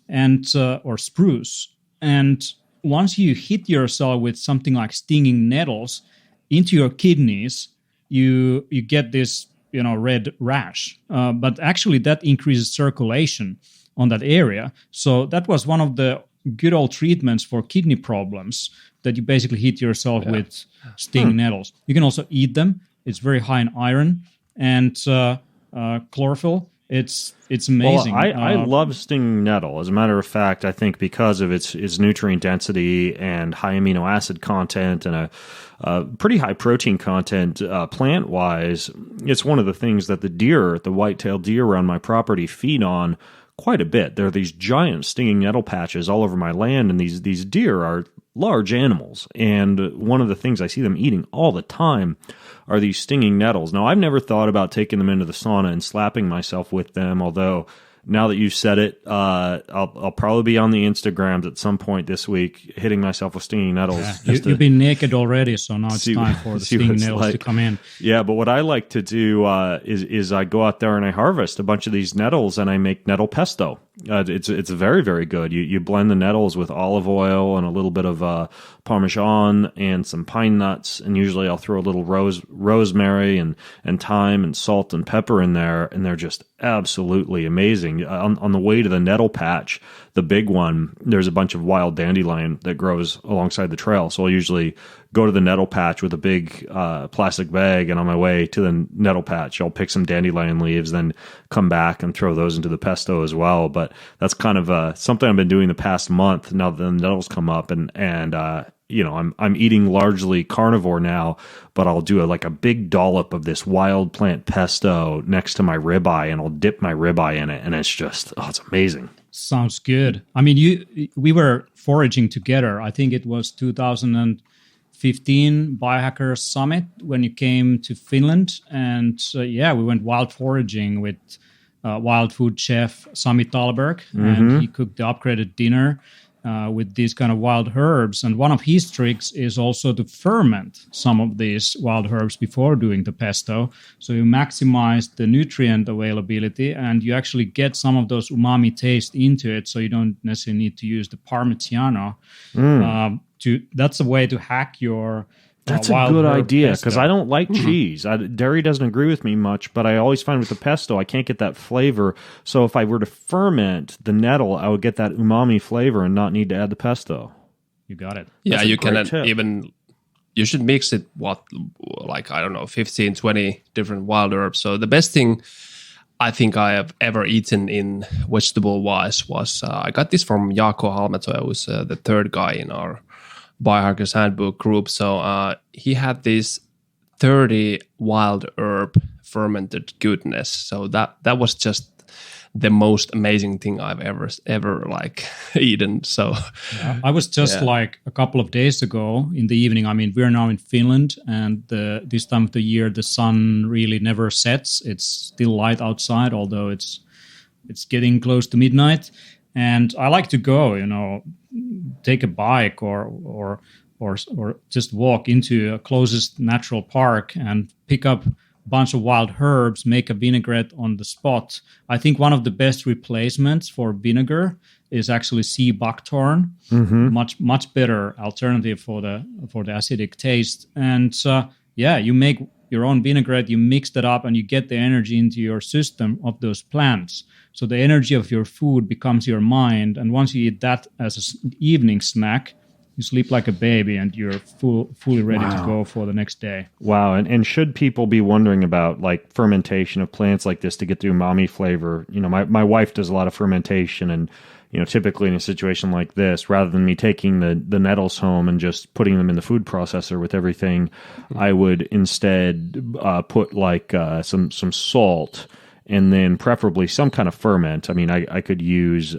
and or spruce. And once you hit yourself with something like stinging nettles into your kidneys, you get this red rash. But actually, that increases circulation on that area. So that was one of the good old treatments for kidney problems, that you basically hit yourself with stinging nettles. You can also eat them. It's very high in iron and chlorophyll. It's amazing. Well, I love stinging nettle. As a matter of fact, I think because of its nutrient density and high amino acid content and a pretty high protein content plant-wise, it's one of the things that the white-tailed deer around my property feed on quite a bit. There are these giant stinging nettle patches all over my land, and these deer are large animals. And one of the things I see them eating all the time are these stinging nettles. Now, I've never thought about taking them into the sauna and slapping myself with them, although now that you've said it, I'll probably be on the Instagrams at some point this week, hitting myself with stinging nettles. Yeah. You've been naked already, so now it's time for the stinging nettles to come in. Yeah, but what I like to do is I go out there and I harvest a bunch of these nettles and I make nettle pesto. It's very, very good. You blend the nettles with olive oil and a little bit of Parmesan and some pine nuts, and usually I'll throw a little rosemary and thyme and salt and pepper in there, and they're just absolutely amazing. On the way to the nettle patch, the big one, there's a bunch of wild dandelion that grows alongside the trail. So I'll usually go to the nettle patch with a big plastic bag, and on my way to the nettle patch, I'll pick some dandelion leaves, then come back and throw those into the pesto as well. But that's kind of something I've been doing the past month now that the nettles come up, and I'm eating largely carnivore now, but I'll do a big dollop of this wild plant pesto next to my ribeye, and I'll dip my ribeye in it, and it's just, it's amazing. Sounds good. I mean, we were foraging together. I think it was 2015 Biohackers Summit when you came to Finland, and we went wild foraging with wild food chef Sami Thalberg, and he cooked the upgraded dinner with these kind of wild herbs. And one of his tricks is also to ferment some of these wild herbs before doing the pesto. So you maximize the nutrient availability and you actually get some of those umami taste into it. So you don't necessarily need to use the Parmigiano. That's a way to hack your That's a good idea, because I don't like cheese. Dairy doesn't agree with me much, but I always find with the pesto, I can't get that flavor. So if I were to ferment the nettle, I would get that umami flavor and not need to add the pesto. You got it. Yeah, you can you should mix it, 15, 20 different wild herbs. So the best thing I think I have ever eaten in vegetable wise was I got this from Jaakko Halmeto, who was the third guy in our Biohackers Handbook group. So he had this 30 wild herb fermented goodness. So that was just the most amazing thing I've ever like eaten. So I was just like a couple of days ago in the evening. I mean, we're now in Finland, and this time of the year the sun really never sets. It's still light outside, although it's getting close to midnight. And I like to go, take a bike or just walk into a closest natural park and pick up bunch of wild herbs, make a vinaigrette on the spot. I think one of the best replacements for vinegar is actually sea buckthorn. Much better alternative for the acidic taste. And you make your own vinaigrette, you mix that up, and you get the energy into your system of those plants. So the energy of your food becomes your mind, and once you eat that as an evening snack, you sleep like a baby, and you're fully ready to go for the next day. Wow. And should people be wondering about like fermentation of plants like this to get the umami flavor? My wife does a lot of fermentation, and typically in a situation like this, rather than me taking the nettles home and just putting them in the food processor with everything, I would instead put like some salt, and then preferably some kind of ferment. I mean, I could use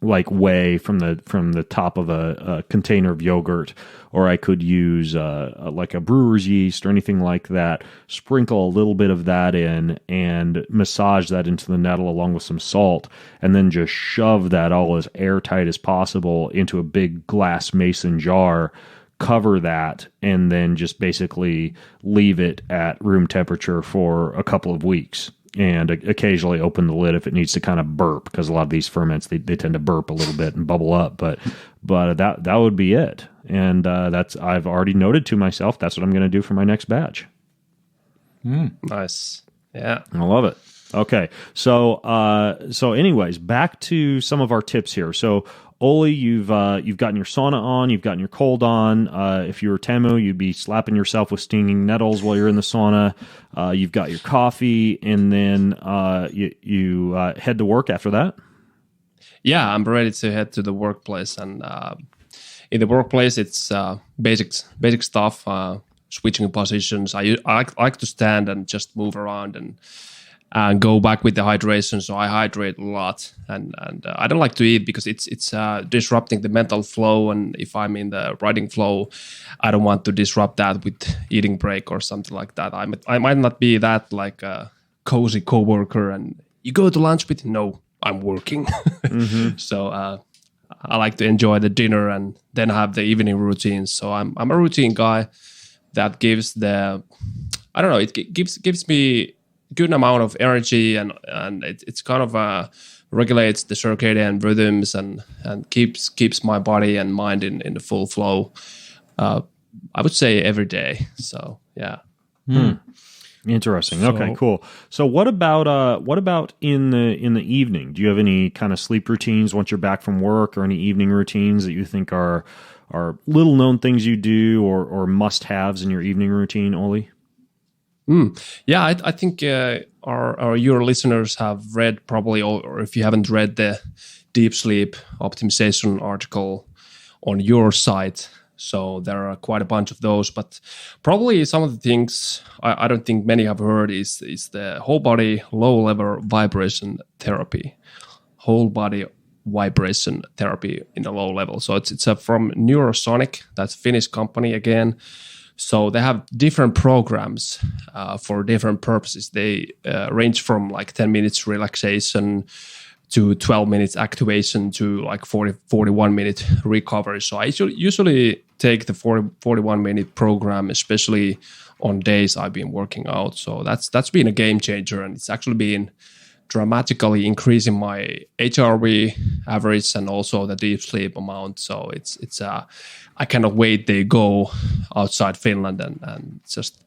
like whey from the top of a container of yogurt, or I could use like a brewer's yeast or anything like that. Sprinkle a little bit of that in and massage that into the nettle along with some salt, and then just shove that all as airtight as possible into a big glass mason jar. Cover that, and then just basically leave it at room temperature for a couple of weeks. And occasionally open the lid if it needs to kind of burp, because a lot of these ferments they tend to burp a little bit and bubble up. But that would be it. And I've already noted to myself that's what I'm going to do for my next batch. Nice, yeah, I love it. Okay, so anyways, back to some of our tips here. So Oli, you've gotten your sauna on, you've gotten your cold on. If you were Temu, you'd be slapping yourself with stinging nettles while you're in the sauna. You've got your coffee, and then you head to work after that. Yeah, I'm ready to head to the workplace, and in the workplace, it's basic stuff. Switching positions. I like to stand and just move around and go back with the hydration. So I hydrate a lot, and I don't like to eat because it's disrupting the mental flow. And if I'm in the writing flow, I don't want to disrupt that with eating break or something like that. I might not be that like a cozy coworker. And you go to lunch with? No, I'm working. So I like to enjoy the dinner and then have the evening routines. So I'm a routine guy that gives it gives me good amount of energy, and it's kind of regulates the circadian rhythms and keeps my body and mind in the full flow. I would say every day. So yeah. Interesting. Okay, cool. So what about in the evening? Do you have any kind of sleep routines once you're back from work, or any evening routines that you think are little known things you do or must haves in your evening routine, Oli? Yeah, I think your listeners have read probably, or if you haven't read the deep sleep optimization article on your site. So there are quite a bunch of those, but probably some of the things I don't think many have heard is the whole body low level vibration therapy, whole body vibration therapy in the low level. So it's from Neurosonic, that's a Finnish company again. So they have different programs for different purposes. They range from like 10 minutes relaxation to 12 minutes activation to like 41 minute recovery. So I usually take the 41 minute program, especially on days I've been working out. So that's been a game changer, and it's actually been dramatically increasing my HRV average and also the deep sleep amount. So it's I cannot wait they go outside Finland and just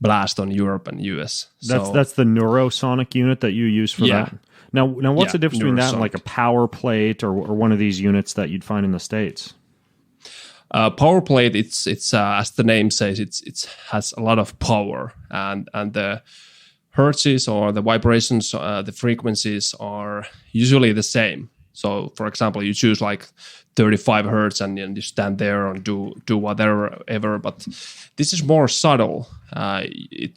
blast on Europe and US. That's the Neurosonic unit that you use for that. Now what's the difference between that and like a power plate or one of these units that you'd find in the States? Power plate, it's as the name says, it has a lot of power, and the hertzes or the vibrations, the frequencies are usually the same. So, for example, you choose like 35 hertz and you stand there and do whatever. But this is more subtle.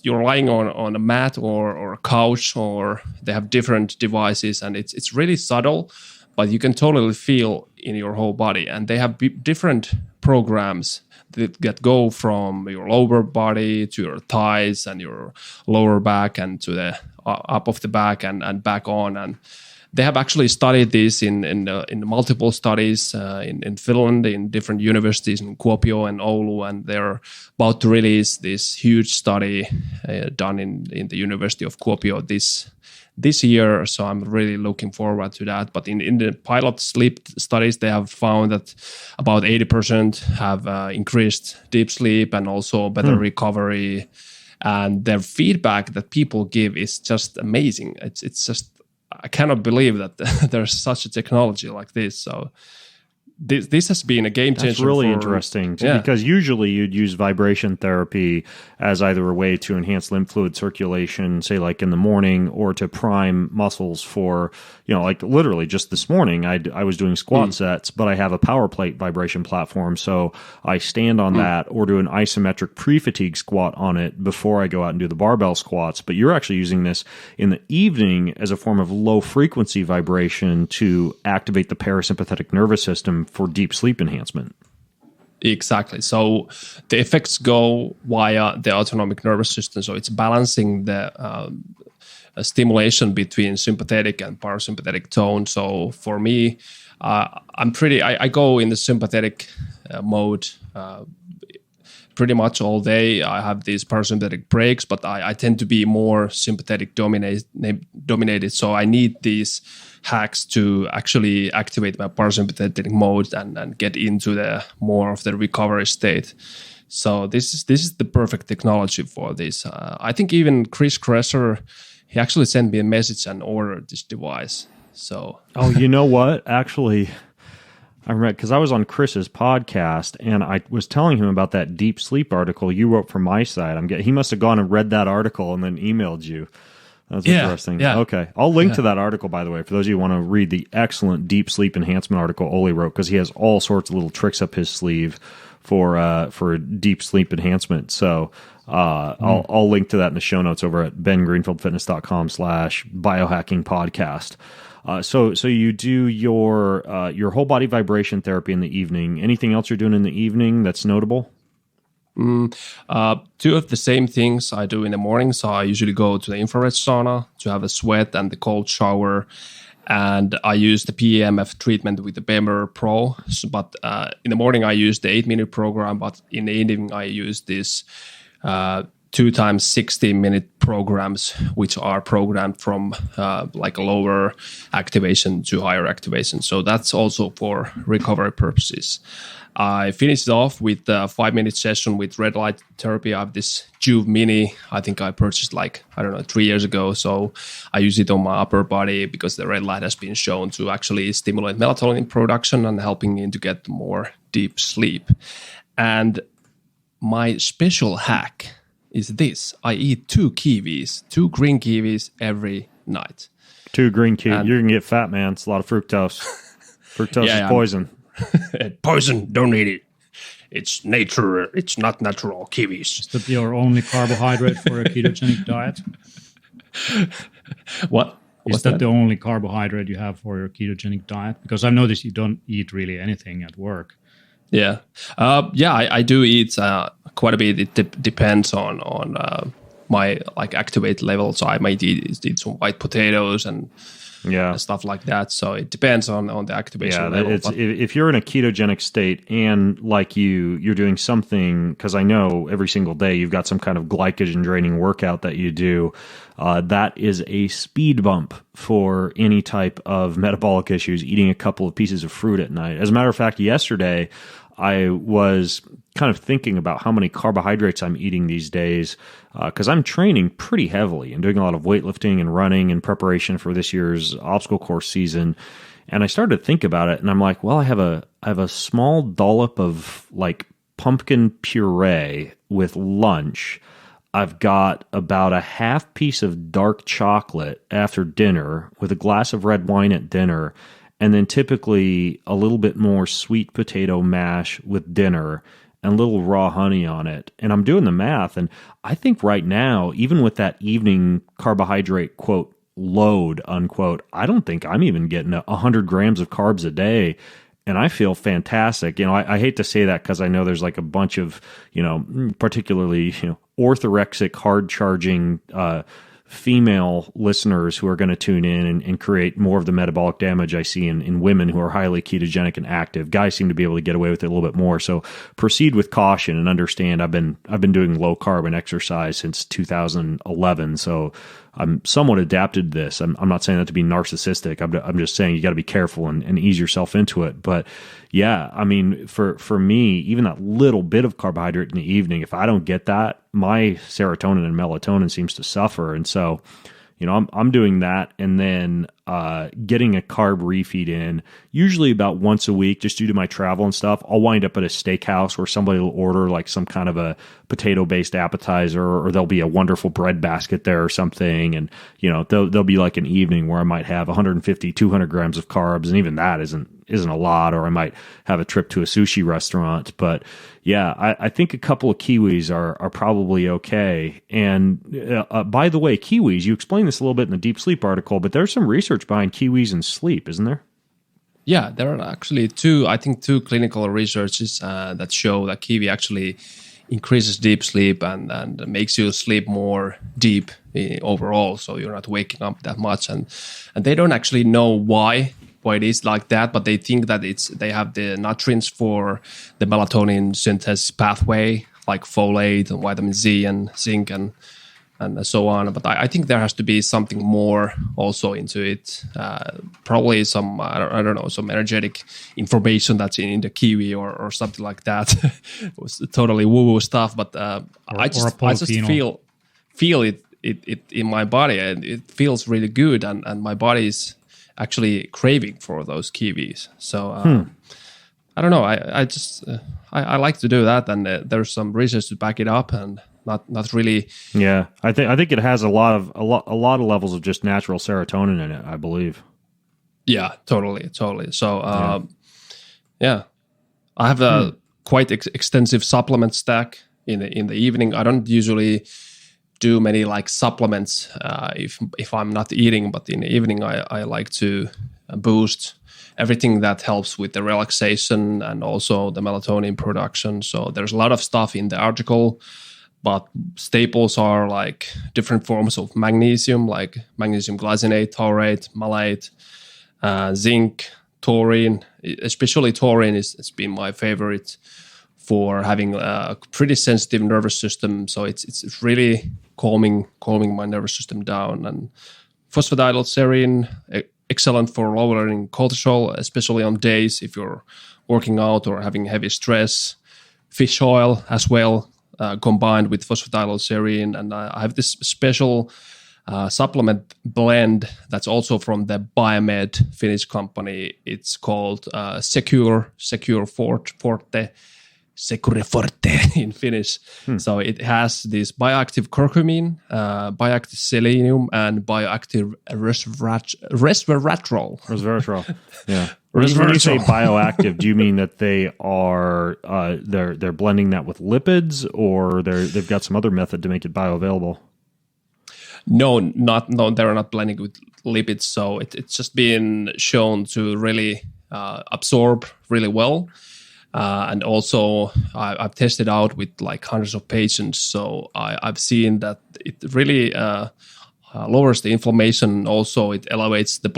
You're lying on a mat or a couch, or they have different devices, and it's really subtle, but you can totally feel in your whole body. And they have different programs that go from your lower body to your thighs and your lower back and to the up of the back and back on. And they have actually studied this in multiple studies in Finland, in different universities in Kuopio and Oulu, and they're about to release this huge study done in the University of Kuopio this year. So I'm really looking forward to that. But in the pilot sleep studies, they have found that about 80% have increased deep sleep and also better recovery. And their feedback that people give is just amazing. It's just, I cannot believe that there's such a technology like this. So this has been a game changer. That's really interesting, because usually you'd use vibration therapy as either a way to enhance lymph fluid circulation, say like in the morning, or to prime muscles for, like literally just this morning, I was doing squat sets, but I have a power plate vibration platform. So I stand on that or do an isometric pre-fatigue squat on it before I go out and do the barbell squats. But you're actually using this in the evening as a form of low frequency vibration to activate the parasympathetic nervous system for deep sleep enhancement. Exactly. So the effects go via the autonomic nervous system. So it's balancing the stimulation between sympathetic and parasympathetic tone. So for me, I go in the sympathetic mode pretty much all day. I have these parasympathetic breaks, but I tend to be more sympathetic dominated. So I need these hacks to actually activate my parasympathetic mode and get into the more of the recovery state. So this is the perfect technology for this. I think even Chris Kresser, he actually sent me a message and ordered this device. So you know what? Actually, I remember because I was on Chris's podcast and I was telling him about that deep sleep article you wrote for my site. He must have gone and read that article and then emailed you. That's interesting. Yeah. Okay. I'll link to that article, by the way, for those of you who want to read the excellent deep sleep enhancement article Oli wrote, because he has all sorts of little tricks up his sleeve for deep sleep enhancement. So I'll link to that in the show notes over at bengreenfieldfitness.com/biohacking podcast. So you do your whole body vibration therapy in the evening. Anything else you're doing in the evening that's notable? Two of the same things I do in the morning. So I usually go to the infrared sauna to have a sweat and the cold shower. And I use the PEMF treatment with the Bemer Pro. So, but in the morning I use the 8-minute program, but in the evening I use this 2 times 60-minute programs, which are programmed from like a lower activation to higher activation. So that's also for recovery purposes. I finished off with a 5-minute session with red light therapy. I have this Juve Mini. I think I purchased 3 years ago. So I use it on my upper body because the red light has been shown to actually stimulate melatonin production and helping me to get more deep sleep. And my special hack is this. I eat 2 green kiwis every night. 2 green kiwis. You're going to get fat, man. It's a lot of fructose. Fructose is poison. Poison, don't eat it. It's nature. It's not natural kiwis. Is that your only carbohydrate for a ketogenic diet? What? Is that the only carbohydrate you have for your ketogenic diet? Because I've noticed you don't eat really anything at work. Yeah. I do eat quite a bit. It depends on my activate level. So I might eat some white potatoes and stuff like that. So it depends on the activation level. If you're in a ketogenic state and you're doing something, because I know every single day you've got some kind of glycogen draining workout that you do, that is a speed bump for any type of metabolic issues, eating a couple of pieces of fruit at night. As a matter of fact, yesterday I was kind of thinking about how many carbohydrates I'm eating these days, because I'm training pretty heavily and doing a lot of weightlifting and running in preparation for this year's obstacle course season. And I started to think about it, and I'm like, well, I have a small dollop of pumpkin puree with lunch. I've got about a half piece of dark chocolate after dinner with a glass of red wine at dinner, and then typically a little bit more sweet potato mash with dinner and a little raw honey on it. And I'm doing the math, and I think right now, even with that evening carbohydrate, quote, load, unquote, I don't think I'm even getting 100 grams of carbs a day. And I feel fantastic. I hate to say that because I know there's like a bunch of, particularly, orthorexic, hard charging female listeners who are going to tune in and create more of the metabolic damage I see in women who are highly ketogenic and active. Guys seem to be able to get away with it a little bit more. So proceed with caution and understand I've been doing low carb and exercise since 2011. So I'm somewhat adapted to this. I'm not saying that to be narcissistic. I'm just saying you got to be careful and ease yourself into it. But yeah, I mean, for me, even that little bit of carbohydrate in the evening, if I don't get that, my serotonin and melatonin seems to suffer. And so, I'm doing that, and then getting a carb refeed in, usually about once a week, just due to my travel and stuff. I'll wind up at a steakhouse where somebody will order like some kind of a potato-based appetizer, or there'll be a wonderful bread basket there or something. And, there'll be like an evening where I might have 150, 200 grams of carbs, and even that isn't a lot. Or I might have a trip to a sushi restaurant. But yeah, I think a couple of kiwis are probably okay. And by the way, kiwis, you explained this a little bit in the Deep Sleep article, but there's some research behind kiwis and sleep, isn't there? Yeah, there are actually two clinical researches that show that kiwi actually increases deep sleep and makes you sleep more deep overall, so you're not waking up that much. And they don't actually know why it is like that, but they think that they have the nutrients for the melatonin synthesis pathway, like folate and vitamin Z and zinc and so on. But I think there has to be something more also into it. Probably some, I don't know, some energetic information that's in the kiwi or something like that. It was totally woo-woo stuff, but I just feel it in my body, and it feels really good, and my body is actually craving for those kiwis. So I don't know. I just I like to do that, and there's some research to back it up, and not really. Yeah, I think it has a lot of levels of just natural serotonin in it, I believe. Yeah, totally. So yeah, I have a quite extensive supplement stack in the evening. I don't usually do many like supplements if I'm not eating, but in the evening I like to boost everything that helps with the relaxation and also the melatonin production. So there's a lot of stuff in the article, but staples are like different forms of magnesium, like magnesium glycinate, taurate, malate, zinc, taurine. Especially taurine has been my favorite for having a pretty sensitive nervous system. So it's really calming my nervous system down. And phosphatidylserine, excellent for lowering cortisol, especially on days if you're working out or having heavy stress. Fish oil as well, combined with phosphatidylserine. And I have this special supplement blend that's also from the Biomed Finnish company. It's called Secure Forte in Finnish. So it has this bioactive curcumin, bioactive selenium, and bioactive resveratrol. Resveratrol, yeah. When you say bioactive, do you mean that they are they're blending that with lipids, or they've got some other method to make it bioavailable? No, they're not blending with lipids. So it's just been shown to really absorb really well. And also, I've tested out with like hundreds of patients. So I've seen that it really lowers the inflammation. Also, it elevates the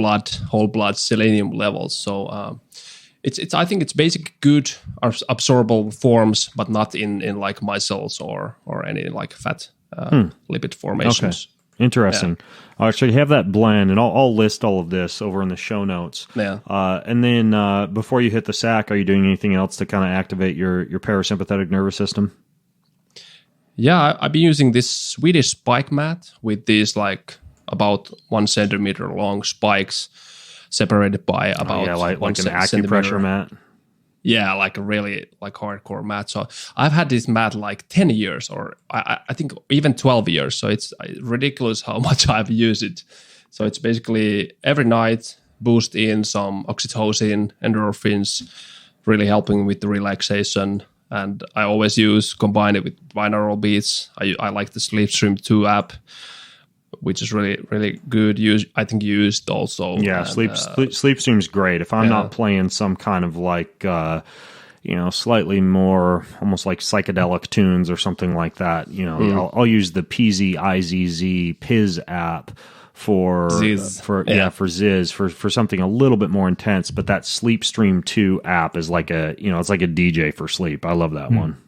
whole blood selenium levels. So I think it's basic good absorbable forms, but not in like micelles or any like fat lipid formations. Okay. Interesting. Yeah. All right, so you have that blend, and I'll list all of this over in the show notes. Yeah. And then before you hit the sack, are you doing anything else to kind of activate your parasympathetic nervous system? Yeah, I've been using this Swedish spike mat with these like about 1 centimeter long spikes separated by about like an acupressure mat. Yeah, like a really like hardcore mat. So I've had this mat like 10 years or I think even 12 years. So it's ridiculous how much I've used it. So it's basically every night boost in some oxytocin, endorphins, really helping with the relaxation. And I always combine it with binaural beats. I like the Sleepstream 2 app, which is really, really good. Used also. Yeah, and, Sleepstream's great. If I'm not playing some kind of like, slightly more almost like psychedelic tunes or something like that, I'll use the PIZZ app for Ziz, for something a little bit more intense. But that Sleepstream 2 app is like it's like a DJ for sleep. I love that one.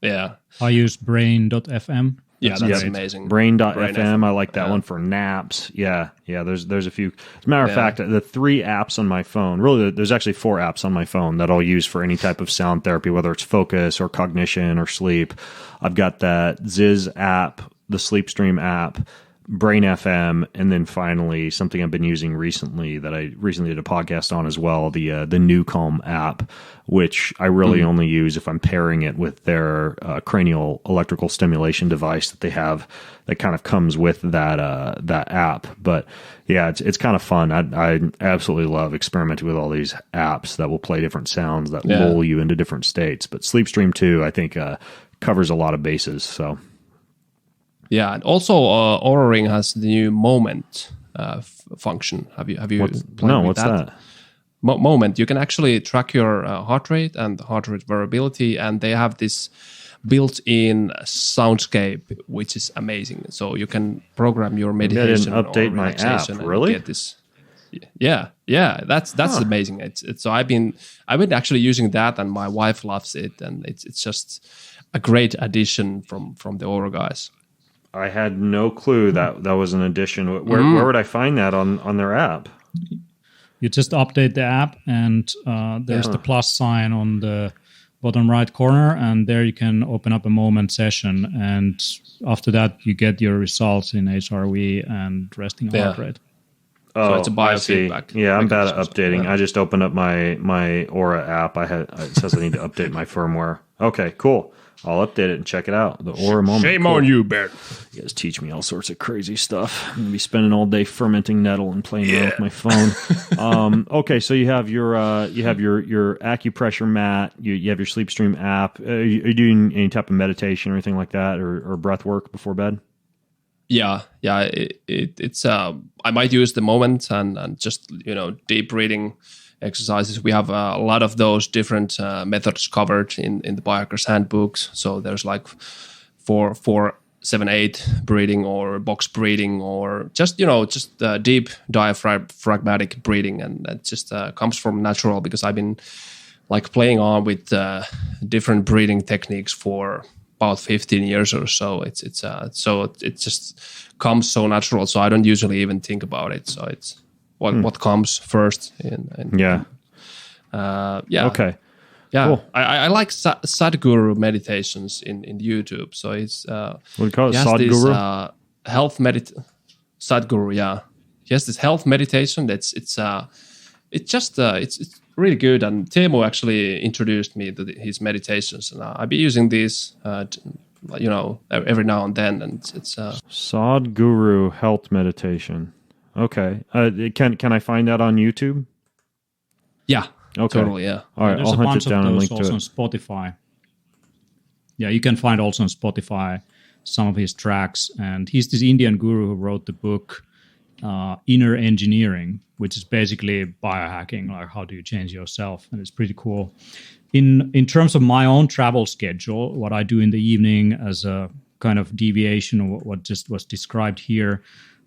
Yeah, I use brain.fm. Yeah, that's amazing. Brain.fm. I like that one for naps. Yeah. There's a few. As a matter of fact, the 3 apps on my phone. Really, there's actually 4 apps on my phone that I'll use for any type of sound therapy, whether it's focus or cognition or sleep. I've got that Ziz app, the Sleepstream app, Brain FM, and then finally something I've been using recently that I recently did a podcast on as well, the New Calm app, which I really only use if I'm pairing it with their cranial electrical stimulation device that they have that kind of comes with that app. But yeah, it's kind of fun. I absolutely love experimenting with all these apps that will play different sounds that lull you into different states. But Sleepstream 2, I think, covers a lot of bases. So. Yeah, and also Oura Ring has the new Moment function. Have you played with what's that? Moment. You can actually track your heart rate and heart rate variability, and they have this built-in soundscape, which is amazing. So you can program your meditation. I didn't update my app. Really? Get this. Yeah, that's amazing. It's so I've been actually using that, and my wife loves it, and it's just a great addition from the Oura guys. I had no clue that was an addition. Where would I find that on their app? You just update the app, and there's the plus sign on the bottom right corner, and there you can open up a Moment session, and after that you get your results in HRV and resting heart rate. Oh, so it's a biofeedback. Yeah, I'm bad at updating. I just opened up my Oura app. It says I need to update my firmware. Okay, cool. I'll update it and check it out. The Oura Moment. Shame on you, Bert. You guys teach me all sorts of crazy stuff. I'm going to be spending all day fermenting nettle and playing around with my phone. Okay, so you have your acupressure mat. You have your Sleepstream app. Are you doing any type of meditation or anything like that, or breath work before bed? Yeah. It's I might use the Moment and just deep breathing exercises. We have a lot of those different methods covered in the Biohackers handbooks. So there's like 4-7-8 breathing or box breathing or just deep diaphragmatic breathing, and that just comes from natural because I've been like playing on with different breathing techniques for about 15 years or so. So it just comes so natural. So I don't usually even think about it. So it's what comes first. Yeah. Okay. Yeah. Cool. I like Sadhguru meditations in YouTube. So it's what do you call it? Sadhguru? Sadhguru. Yeah. He has this health meditation. It's really good. And Teemu actually introduced me to his meditations, and I've been using these, every now and then. And it's Sadhguru health meditation. Okay. Can I find that on YouTube? Yeah. Okay. Totally. Yeah. All right. There's I'll a hunt bunch it down of and those link to also it. on Spotify. Yeah, you can find also on Spotify some of his tracks, and he's this Indian guru who wrote the book Inner Engineering, which is basically biohacking, like how do you change yourself, and it's pretty cool. In terms of my own travel schedule, what I do in the evening as a kind of deviation of what just was described here,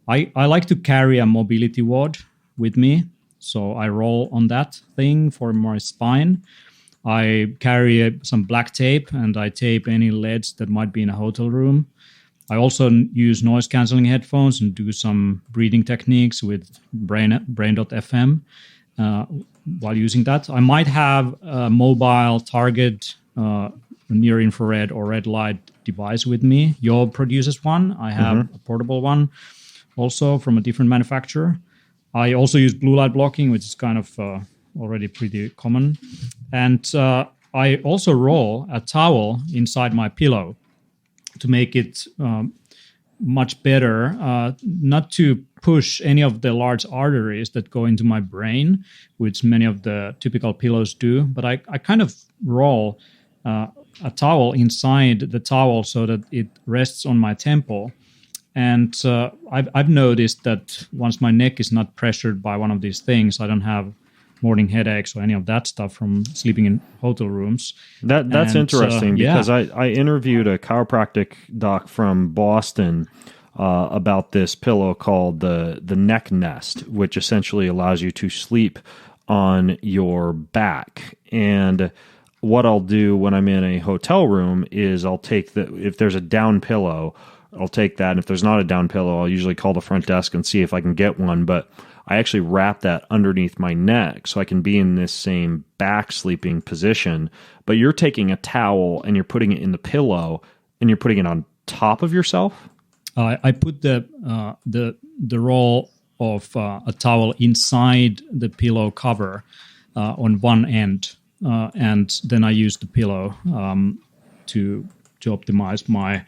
I like to carry a mobility wad with me, so I roll on that thing for my spine. I carry some black tape, and I tape any leads that might be in a hotel room. I also use noise-canceling headphones and do some breathing techniques with brain.fm while using that. I might have a mobile target near-infrared or red light device with me. Yob produces one. I have a portable one also from a different manufacturer. I also use blue light blocking, which is kind of already pretty common. And I also roll a towel inside my pillow to make it much better, not to push any of the large arteries that go into my brain, which many of the typical pillows do. But I kind of roll a towel inside the towel so that it rests on my temple. And I've noticed that once my neck is not pressured by one of these things, I don't have morning headaches or any of that stuff from sleeping in hotel rooms. That's interesting because I interviewed a chiropractic doc from Boston about this pillow called the neck nest, which essentially allows you to sleep on your back. And what I'll do when I'm in a hotel room is I'll take if there's a down pillow, I'll take that. And if there's not a down pillow, I'll usually call the front desk and see if I can get one. But I actually wrap that underneath my neck so I can be in this same back sleeping position. But you're taking a towel and you're putting it in the pillow and you're putting it on top of yourself? I put the roll of a towel inside the pillow cover on one end, and then I use the pillow to optimize my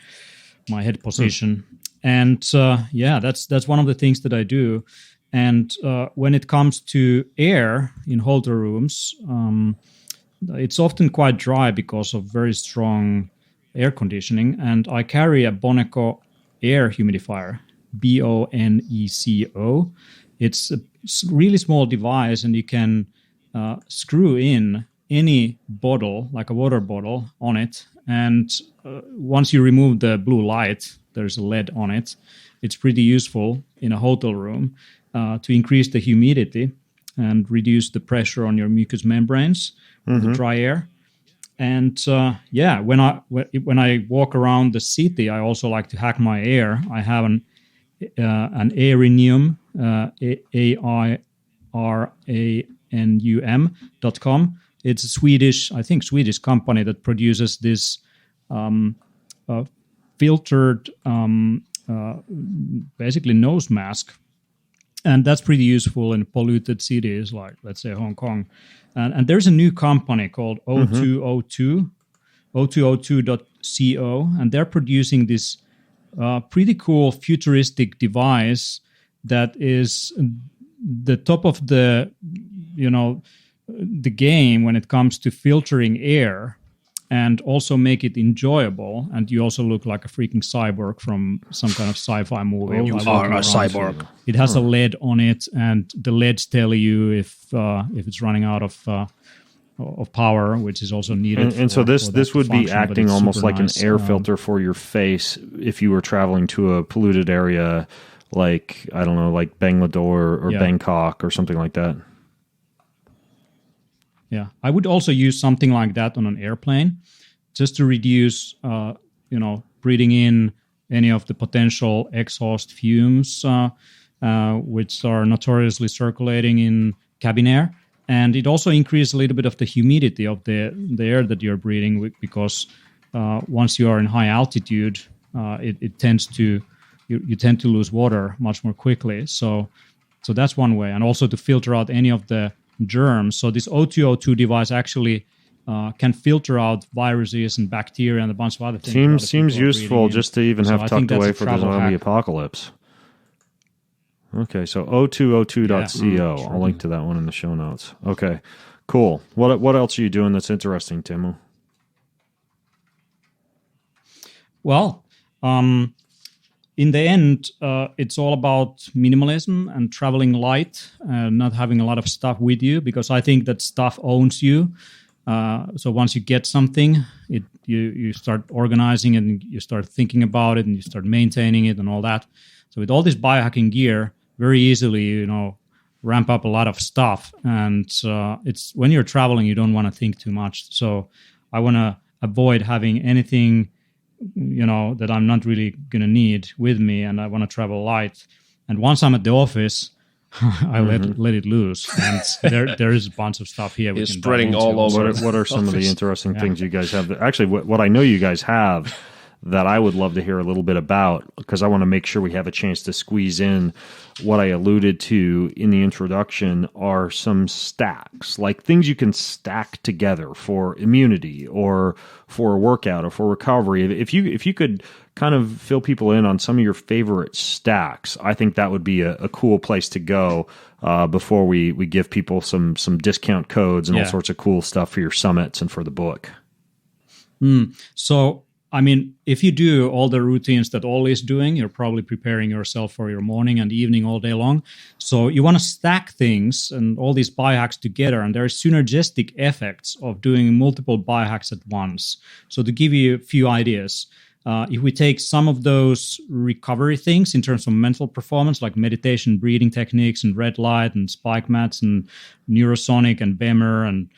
head position. And that's one of the things that I do. And when it comes to air in hotel rooms, it's often quite dry because of very strong air conditioning. And I carry a Boneco air humidifier, Boneco. It's a really small device, and you can screw in any bottle, like a water bottle, on it. And once you remove the blue light, there's a LED on it. It's pretty useful in a hotel room to increase the humidity and reduce the pressure on your mucous membranes, the dry air. And when I walk around the city, I also like to hack my air. I have an Airinium, AIRANUM.com. It's a Swedish company that produces this filtered, basically nose mask. And that's pretty useful in polluted cities like, let's say, Hong Kong. And there's a new company called O202, O202.co, and they're producing this pretty cool futuristic device that is the top of the game when it comes to filtering air and also make it enjoyable. And you also look like a freaking cyborg from some kind of sci-fi movie. You are a cyborg. It has a LED on it, and the LEDs tell you if it's running out of power, which is also needed. And so this would be acting almost like an air filter for your face if you were traveling to a polluted area, like, I don't know, like Bangalore or Bangkok or something like that. Yeah, I would also use something like that on an airplane, just to reduce, breathing in any of the potential exhaust fumes, which are notoriously circulating in cabin air. And it also increases a little bit of the humidity of the air that you're breathing with, because once you are in high altitude, it tends to you tend to lose water much more quickly. So that's one way, and also to filter out any of the germs. So this O202 device actually can filter out viruses and bacteria and a bunch of other things. Seems useful just to even have tucked away for the zombie apocalypse. Okay, so O202.co. I'll link to that one in the show notes. Okay, cool. What else are you doing that's interesting, Teemu? Well, in the end, it's all about minimalism and traveling light, not having a lot of stuff with you, because I think that stuff owns you. So once you get something, you start organizing it, and you start thinking about it, and you start maintaining it and all that. So with all this biohacking gear, very easily, ramp up a lot of stuff. And it's when you're traveling, you don't want to think too much. So I want to avoid having anything that I'm not really going to need with me, and I want to travel light. And once I'm at the office, I let it loose. And there is a bunch of stuff here. It's spreading all over. What are some of the interesting things you guys have? Actually, what I know you guys have that I would love to hear a little bit about, because I want to make sure we have a chance to squeeze in what I alluded to in the introduction are some stacks, like things you can stack together for immunity or for a workout or for recovery. If you could kind of fill people in on some of your favorite stacks, I think that would be a cool place to go before we give people some discount codes and all sorts of cool stuff for your summits and for the book. So, I mean, if you do all the routines that Ollie is doing, you're probably preparing yourself for your morning and evening all day long. So you want to stack things and all these biohacks together, and there are synergistic effects of doing multiple biohacks at once. So to give you a few ideas, if we take some of those recovery things in terms of mental performance, like meditation, breathing techniques, and red light, and spike mats, and neurosonic, and BEMER, and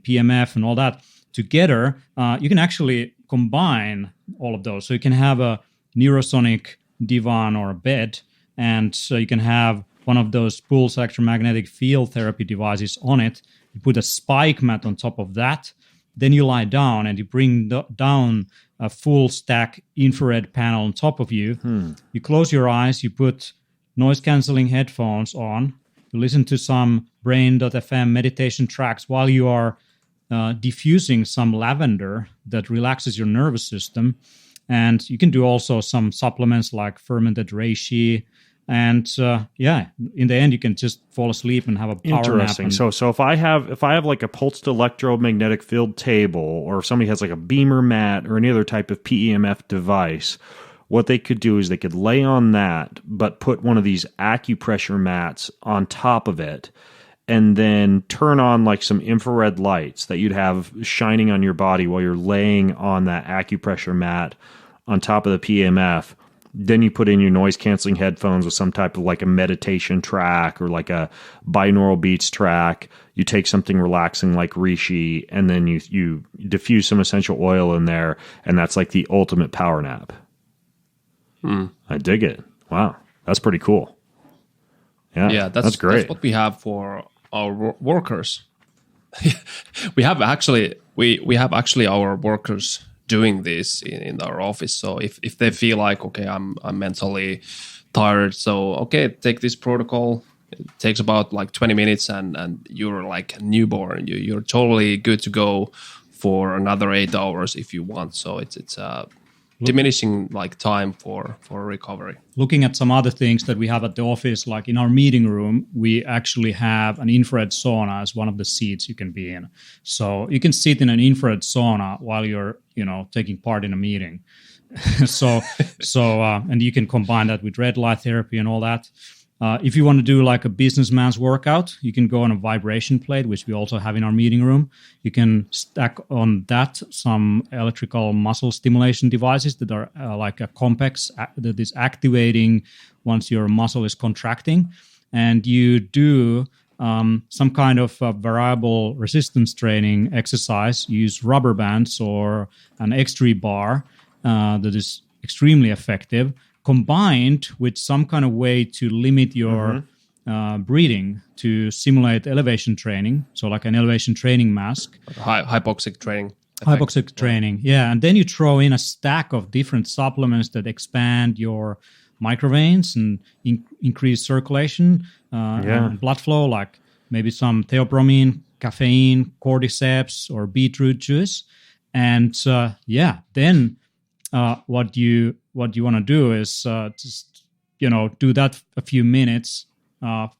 PMF, and all that together, you can actually combine all of those. So you can have a neurosonic divan or a bed, and so you can have one of those pulse electromagnetic field therapy devices on it. You put a spike mat on top of that. Then you lie down and you bring down a full stack infrared panel on top of you. You close your eyes, you put noise-canceling headphones on, you listen to some brain.fm meditation tracks while you are diffusing some lavender that relaxes your nervous system. And you can do also some supplements like fermented reishi. And in the end, you can just fall asleep and have a power nap. Interesting. So if I have like a pulsed electromagnetic field table, or if somebody has like a BEMER mat or any other type of PEMF device, what they could do is they could lay on that, but put one of these acupressure mats on top of it, and then turn on like some infrared lights that you'd have shining on your body while you're laying on that acupressure mat on top of the PMF. Then you put in your noise-canceling headphones with some type of like a meditation track or like a binaural beats track. You take something relaxing like reishi, and then you diffuse some essential oil in there, and that's like the ultimate power nap. I dig it. Wow, that's pretty cool. Yeah, that's great. That's what we have for our workers. we have actually our workers doing this in our office. So if they feel like, okay, I'm mentally tired, so okay, take this protocol. It takes about like 20 minutes, and you're like a newborn. You're totally good to go for another 8 hours if you want. So it's diminishing like time for recovery. Looking at some other things that we have at the office, like in our meeting room, we actually have an infrared sauna as one of the seats you can be in. So you can sit in an infrared sauna while you're, taking part in a meeting. And you can combine that with red light therapy and all that. If you want to do like a businessman's workout, you can go on a vibration plate, which we also have in our meeting room. You can stack on that some electrical muscle stimulation devices that are like a complex that is activating once your muscle is contracting. And you do some kind of variable resistance training exercise, use rubber bands or an X3 bar that is extremely effective, combined with some kind of way to limit your breathing to simulate elevation training. So like an elevation training mask. Hypoxic training. Hypoxic training, yeah. And then you throw in a stack of different supplements that expand your microveins and increase circulation and blood flow, like maybe some theobromine, caffeine, cordyceps, or beetroot juice. And then what you want to do is just do that a few minutes,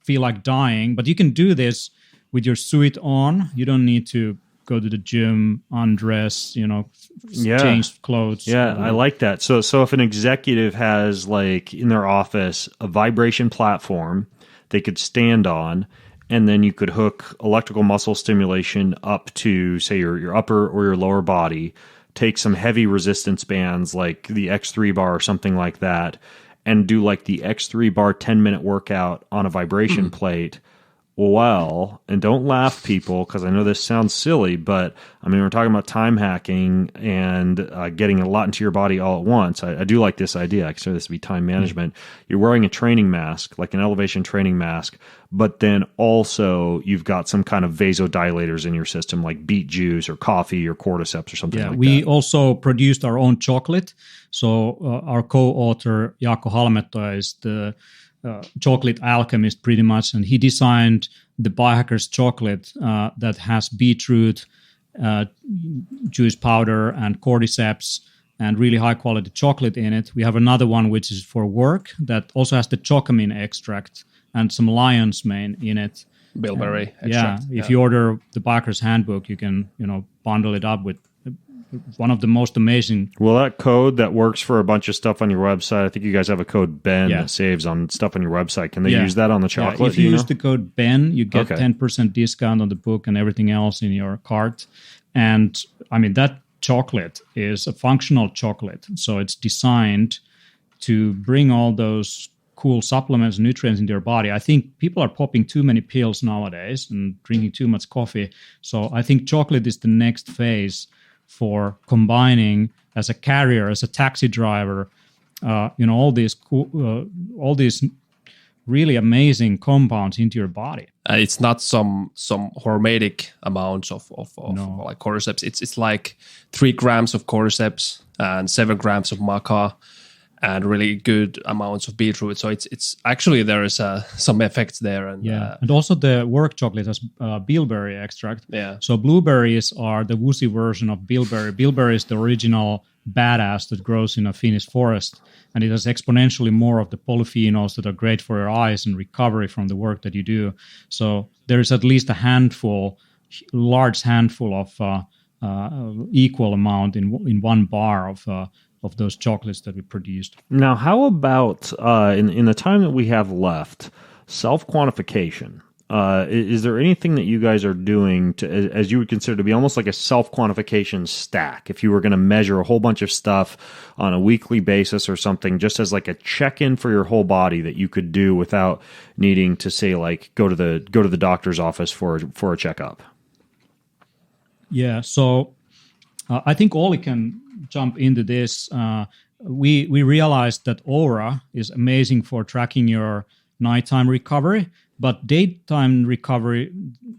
feel like dying, but you can do this with your suit on. You don't need to go to the gym, undress, change clothes. Yeah, I like that. So if an executive has like in their office a vibration platform they could stand on, and then you could hook electrical muscle stimulation up to say your upper or your lower body, take some heavy resistance bands like the X3 bar or something like that, and do like the X3 bar 10-minute workout on a vibration plate well, and don't laugh, people, because I know this sounds silly, but I mean, we're talking about time hacking and getting a lot into your body all at once. I do like this idea. I consider this to be time management. You're wearing a training mask, like an elevation training mask, but then also you've got some kind of vasodilators in your system, like beet juice or coffee or cordyceps or something like that. We also produced our own chocolate. So our co-author, Jaakko Halmetto, is the chocolate alchemist pretty much, and he designed the Biohackers chocolate that has beetroot juice powder and cordyceps and really high quality chocolate in it. We have another one which is for work that also has the chocamin extract and some lion's mane in it. Bilberry extract. If you order the Biohackers handbook, you can bundle it up with one of the most amazing. Well, that code that works for a bunch of stuff on your website, I think you guys have a code BEN that saves on stuff on your website. Can they use that on the chocolate? If you use the code BEN, you get 10% discount on the book and everything else in your cart. And I mean, that chocolate is a functional chocolate. So it's designed to bring all those cool supplements and nutrients into your body. I think people are popping too many pills nowadays and drinking too much coffee. So I think chocolate is the next phase for combining as a carrier, as a taxi driver, all these really amazing compounds into your body. It's not some hormetic amounts of like cordyceps. It's like 3 grams of cordyceps and 7 grams of maca and really good amounts of beetroot. So it's actually there is some effects there. And and also the work chocolate has bilberry extract. Yeah. So blueberries are the woozy version of bilberry. Bilberry is the original badass that grows in a Finnish forest, and it has exponentially more of the polyphenols that are great for your eyes and recovery from the work that you do. So there is at least a large handful of equal amount in one bar of those chocolates that we produced. Now, how about in the time that we have left, self-quantification? Is there anything that you guys are doing to, as you would consider to be almost like a self-quantification stack? If you were going to measure a whole bunch of stuff on a weekly basis or something, just as like a check-in for your whole body that you could do without needing to say like go to the doctor's office for a checkup. Yeah, so I think Olli can jump into this. We realized that Aura is amazing for tracking your nighttime recovery, but daytime recovery,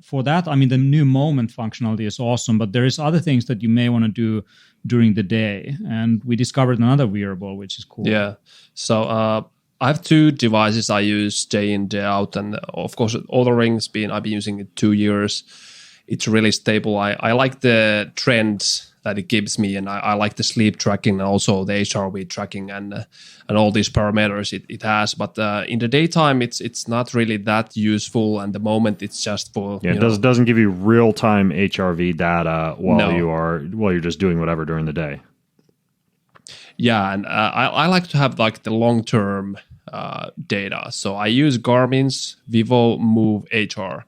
for that, I mean, the new moment functionality is awesome, but there is other things that you may want to do during the day. And we discovered another wearable, which is cool. Yeah. So I have 2 devices I use day in, day out. And of course, Oura Ring's I've been using it 2 years. It's really stable. I like the trends that it gives me, and I like the sleep tracking and also the HRV tracking and all these parameters it has. But in the daytime, it's not really that useful, and the moment it's just for doesn't give you real time HRV data while you're just doing whatever during the day. Yeah, and I like to have like the long term data. So I use Garmin's Vivo Move HR.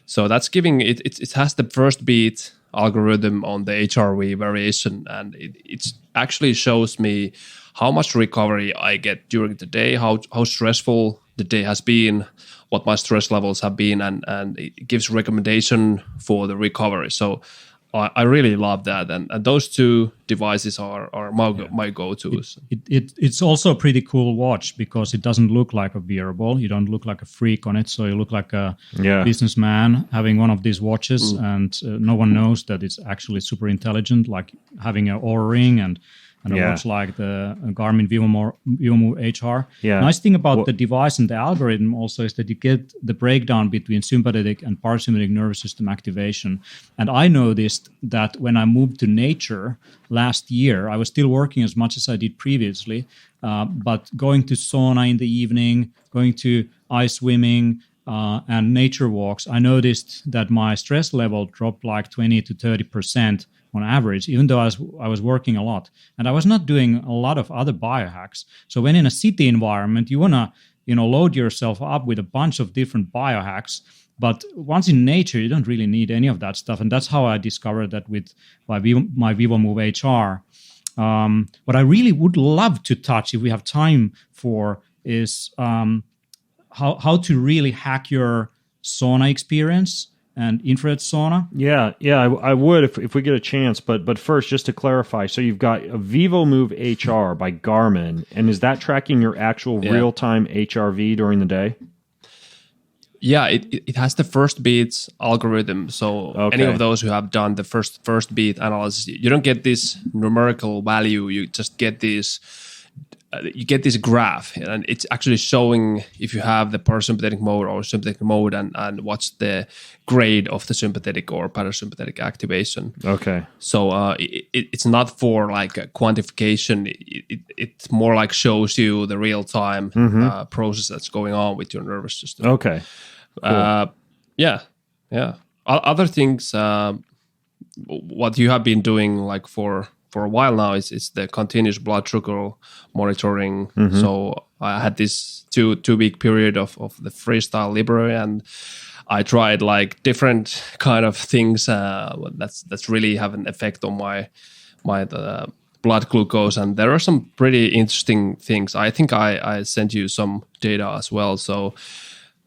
So that's giving it has the first beat algorithm on the HRV variation, and it actually shows me how much recovery I get during the day, how stressful the day has been, what my stress levels have been, and it gives recommendation for the recovery. So I really love that, and those 2 devices are my go-tos. It's also a pretty cool watch because it doesn't look like a wearable. You don't look like a freak on it, so you look like a businessman having one of these watches, and no one knows that it's actually super intelligent, like having an Oura Ring and a watch like the Garmin Vivo Move HR. Yeah. Nice thing about the device and the algorithm also is that you get the breakdown between sympathetic and parasympathetic nervous system activation. And I noticed that when I moved to nature last year, I was still working as much as I did previously, but going to sauna in the evening, going to ice swimming, and nature walks, I noticed that my stress level dropped like 20 to 30% on average, even though I was working a lot. And I was not doing a lot of other biohacks. So when in a city environment, you want to load yourself up with a bunch of different biohacks. But once in nature, you don't really need any of that stuff. And that's how I discovered that with my Vivo Move HR. What I really would love to touch, if we have time for, is how to really hack your sauna experience and infrared sauna? Yeah, I would if we get a chance. But first, just to clarify, so you've got a VivoMove HR by Garmin, and is that tracking your actual real-time HRV during the day? Yeah, it has the first beats algorithm. So any of those who have done the first beat analysis, you don't get this numerical value. You just get this. You get this graph, and it's actually showing if you have the parasympathetic mode or sympathetic mode, and what's the grade of the sympathetic or parasympathetic activation. Okay. So it's not for like a quantification. It's more like shows you the real time process that's going on with your nervous system. Okay. Cool. Yeah. Other things, what you have been doing like for a while now is the continuous blood sugar monitoring. So I had this two-week period of the freestyle library, and I tried like different kind of things that's really have an effect on my blood glucose. And there are some pretty interesting things. I think I sent you some data as well. So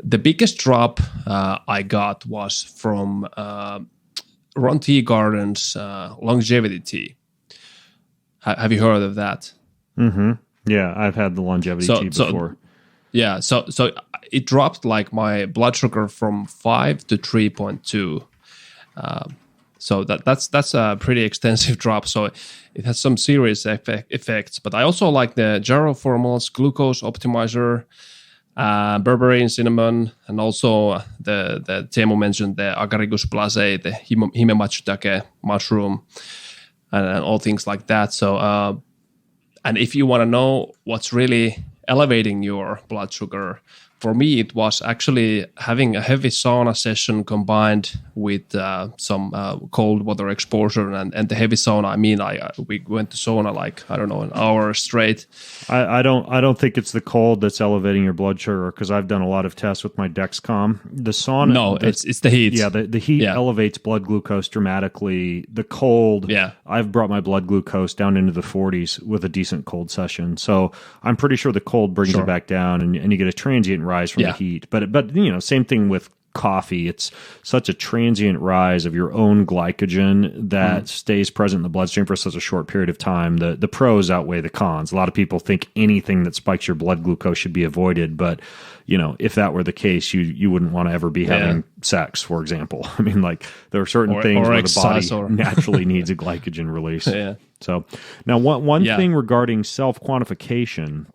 the biggest drop I got was from Ron Teagarden's longevity tea. Have you heard of that? Mm-hmm. Yeah, I've had the longevity tea before. So it dropped like my blood sugar from 5 to 3.2. So that's a pretty extensive drop. So it has some serious effects. But I also like the Jarrow Formal's glucose optimizer, berberine, cinnamon, and also the Teemu mentioned the Agaricus blase, the Himematsutake mushroom, and all things like that. So, and if you want to know what's really elevating your blood sugar, for me, it was actually having a heavy sauna session combined with some cold water exposure. And the heavy sauna, I mean, we went to sauna like, I don't know, an hour straight. I don't think it's the cold that's elevating your blood sugar, because I've done a lot of tests with my Dexcom. The sauna, no, it's the heat. Yeah, the heat elevates blood glucose dramatically. The cold, I've brought my blood glucose down into the 40s with a decent cold session. So I'm pretty sure the cold brings it back down, and you get a transient rise from the heat. But you know, same thing with coffee. It's such a transient rise of your own glycogen that stays present in the bloodstream for such a short period of time. The pros outweigh the cons. A lot of people think anything that spikes your blood glucose should be avoided, but you know, if that were the case, you wouldn't want to ever be having sex, for example. I mean, like, there are certain things where the body naturally needs a glycogen release. So now one thing regarding self-quantification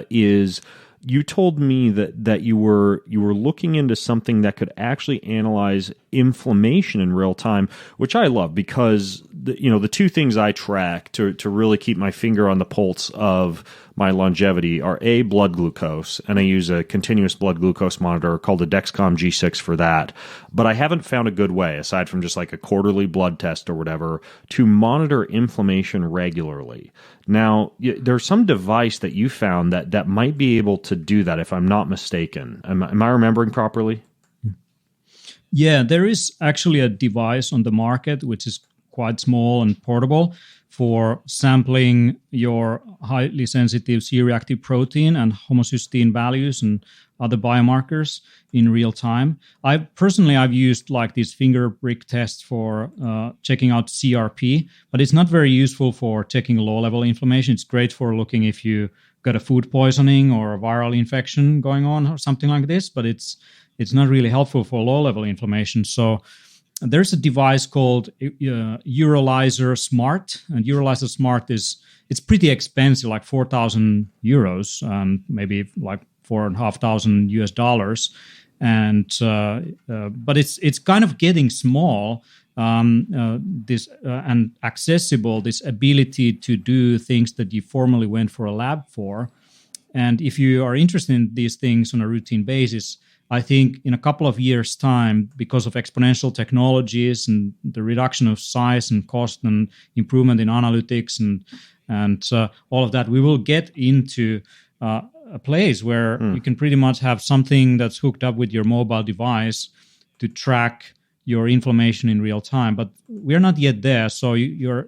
is, you told me that you were looking into something that could actually analyze inflammation in real time, which I love, because the two things I track to really keep my finger on the pulse of my longevity are blood glucose, and I use a continuous blood glucose monitor called the Dexcom G6 for that. But I haven't found a good way, aside from just like a quarterly blood test or whatever, to monitor inflammation regularly. Now, there's some device that you found that might be able to do that, if I'm not mistaken. Am I remembering properly? Yeah, there is actually a device on the market which is quite small and portable for sampling your highly sensitive C-reactive protein and homocysteine values and other biomarkers in real time. I've used like these finger prick tests for checking out CRP, but it's not very useful for checking low-level inflammation. It's great for looking if you got a food poisoning or a viral infection going on or something like this, but it's not really helpful for low-level inflammation. So there's a device called Urolizer Smart, and Urolizer Smart it's pretty expensive, like 4,000 euros, and maybe like $4,500 US, and but it's kind of getting small. This and accessible, this ability to do things that you formerly went for a lab for. And if you are interested in these things on a routine basis, I think in a couple of years' time, because of exponential technologies and the reduction of size and cost and improvement in analytics and all of that, we will get into a place where you can pretty much have something that's hooked up with your mobile device to track your inflammation in real time. But we're not yet there. So you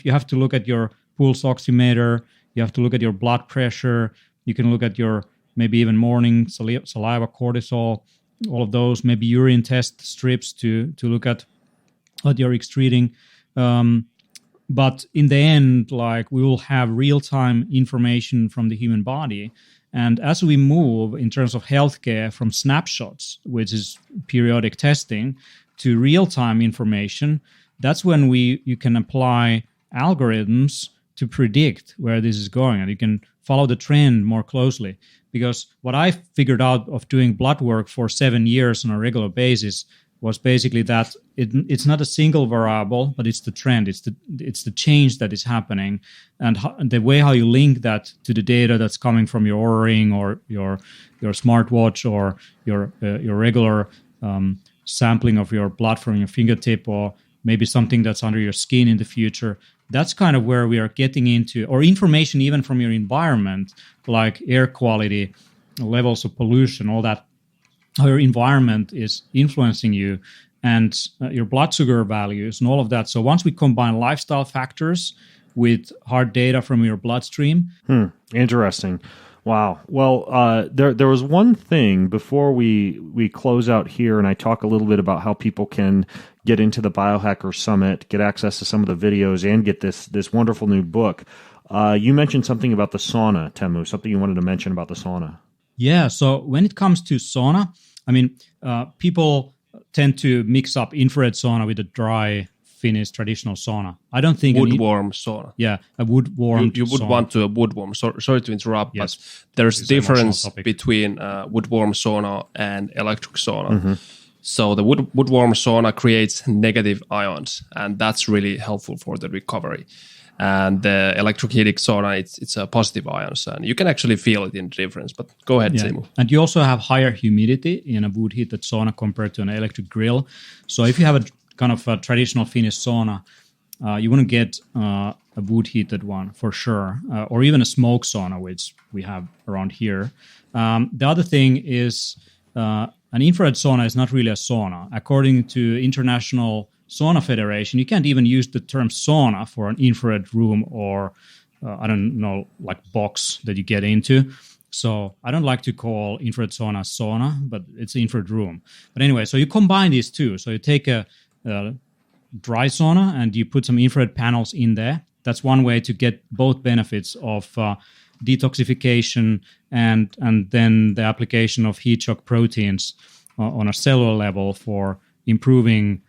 have to look at your pulse oximeter, you have to look at your blood pressure, you can look at your maybe even morning saliva cortisol, all of those, maybe urine test strips to look at what you're excreting. But in the end, like, we will have real-time information from the human body. And as we move in terms of healthcare from snapshots, which is periodic testing, to real-time information, that's when you can apply algorithms to predict where this is going, and you can follow the trend more closely. Because what I figured out of doing blood work for 7 years on a regular basis was basically that it's not a single variable, but it's the trend, it's the change that is happening, and the way how you link that to the data that's coming from your Oura Ring or your smartwatch or your regular sampling of your blood from your fingertip, or maybe something that's under your skin in the future. That's kind of where we are getting into, or information even from your environment, like air quality, levels of pollution, all that, how your environment is influencing you, and your blood sugar values and all of that. So once we combine lifestyle factors with hard data from your bloodstream. Interesting. Wow. Well, there was one thing before we close out here, and I talk a little bit about how people can get into the Biohacker Summit, get access to some of the videos, and get this wonderful new book. You mentioned something about the sauna, Teemu, something you wanted to mention about the sauna. Yeah, so when it comes to sauna, I mean, people tend to mix up infrared sauna with a dry Finnish traditional sauna. I don't think wood-warm sauna. Yeah, a wood-warm. You would sauna. want to a wood-warm. Sorry to interrupt, Yes. but there's a difference topic. between wood-warm sauna and electric sauna. So the wood-warm sauna creates negative ions, and that's really helpful for the recovery. And the electrokinetic sauna, it's a positive ions, and you can actually feel it in the difference. But go ahead, Teemu. And you also have higher humidity in a wood-heated sauna compared to an electric grill. So if you have a kind of a traditional Finnish sauna, you want to get a wood-heated one for sure, or even a smoke sauna, which we have around here. The other thing is an infrared sauna is not really a sauna. According to International Sauna Federation, you can't even use the term sauna for an infrared room or, I don't know, like box that you get into. So I don't like to call infrared sauna, but it's an infrared room. But anyway, so you combine these two. So you take a dry sauna and you put some infrared panels in there. That's one way to get both benefits of detoxification and then the application of heat shock proteins on a cellular level for improving,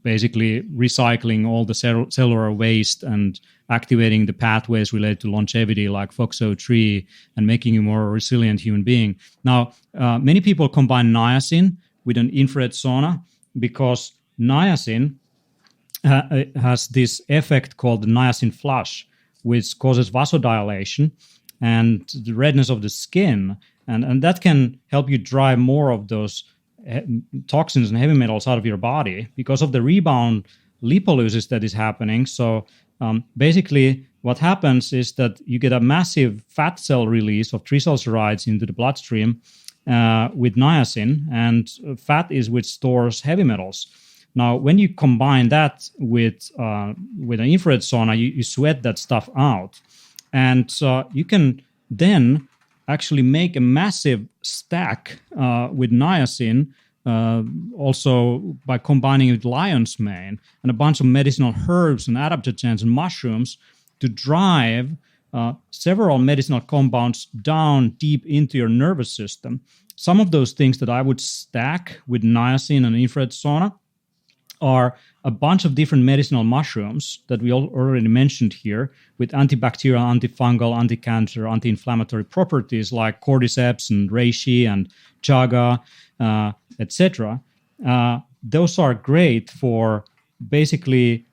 basically recycling all the cellular waste and activating the pathways related to longevity like FOXO3 and making you a more resilient human being. Now, many people combine niacin with an infrared sauna because niacin has this effect called the niacin flush, which causes vasodilation and the redness of the skin. And that can help you drive more of those toxins and heavy metals out of your body because of the rebound lipolysis that is happening. So basically what happens is that you get a massive fat cell release of triglycerides into the bloodstream with niacin, and fat is which stores heavy metals. Now, when you combine that with an infrared sauna, you sweat that stuff out. And you can then actually make a massive stack with niacin, also by combining it with lion's mane and a bunch of medicinal herbs and adaptogens and mushrooms to drive several medicinal compounds down deep into your nervous system. Some of those things that I would stack with niacin and infrared sauna are a bunch of different medicinal mushrooms that we already mentioned here with antibacterial, antifungal, anti-cancer, anti-inflammatory properties like cordyceps and reishi and chaga, etc. Those are great for basically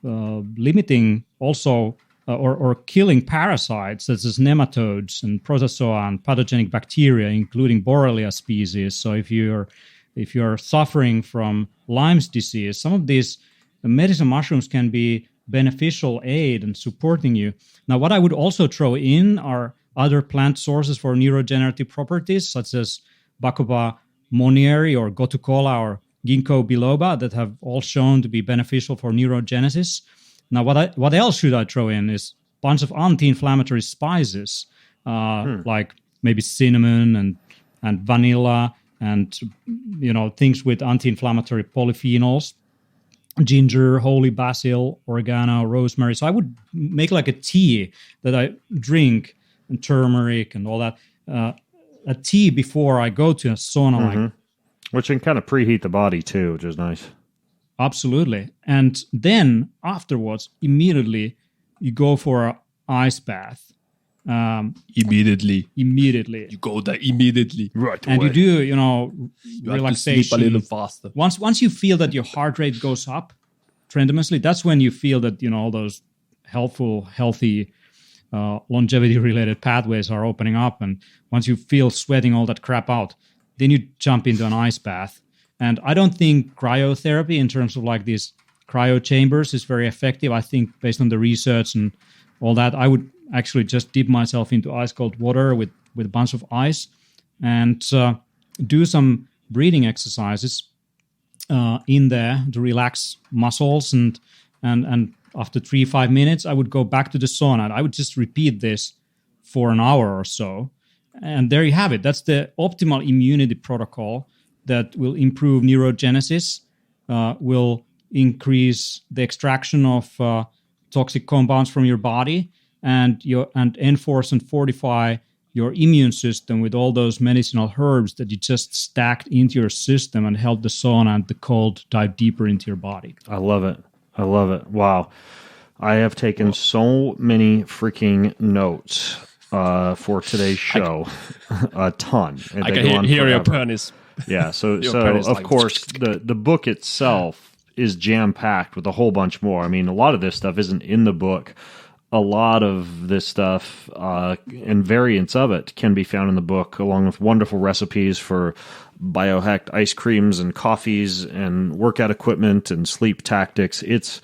limiting also or killing parasites such as nematodes and protozoa and pathogenic bacteria, including Borrelia species. So if you're suffering from Lyme's disease, some of these medicinal mushrooms can be beneficial aid in supporting you. Now, what I would also throw in are other plant sources for neurogenerative properties, such as Bacopa monnieri or gotukola or ginkgo biloba, that have all shown to be beneficial for neurogenesis. Now, what else should I throw in is a bunch of anti-inflammatory spices, like maybe cinnamon and and vanilla and things with anti-inflammatory polyphenols, ginger, holy basil, oregano, rosemary. So I would make like a tea that I drink, and turmeric and all that. A tea before I go to a sauna, which can kind of preheat the body too, which is nice. Absolutely. And then afterwards, immediately you go for an ice bath. Immediately. You go there immediately. Right and away. you do, You relaxation. have to sleep a little faster. Once you feel that your heart rate goes up tremendously, that's when you feel that, all those healthy longevity-related pathways are opening up. And once you feel sweating all that crap out, then you jump into an ice bath. And I don't think cryotherapy in terms of like these cryo chambers is very effective. I think based on the research and all that, I would actually just dip myself into ice cold water with a bunch of ice and do some breathing exercises in there to relax muscles. And after 3-5 minutes, I would go back to the sauna. And I would just repeat this for an hour or so. And there you have it. That's the optimal immunity protocol that will improve neurogenesis, will increase the extraction of toxic compounds from your body, and enforce and fortify your immune system with all those medicinal herbs that you just stacked into your system and help the sauna and the cold dive deeper into your body. I love it. Wow. I have taken so many freaking notes for today's show. A ton. And I they can go on hear your forever. penis. Yeah, so penis of like- course the book itself is jam-packed with a whole bunch more. I mean, a lot of this stuff isn't in the book. A lot of this stuff and variants of it can be found in the book, along with wonderful recipes for biohacked ice creams and coffees and workout equipment and sleep tactics. It's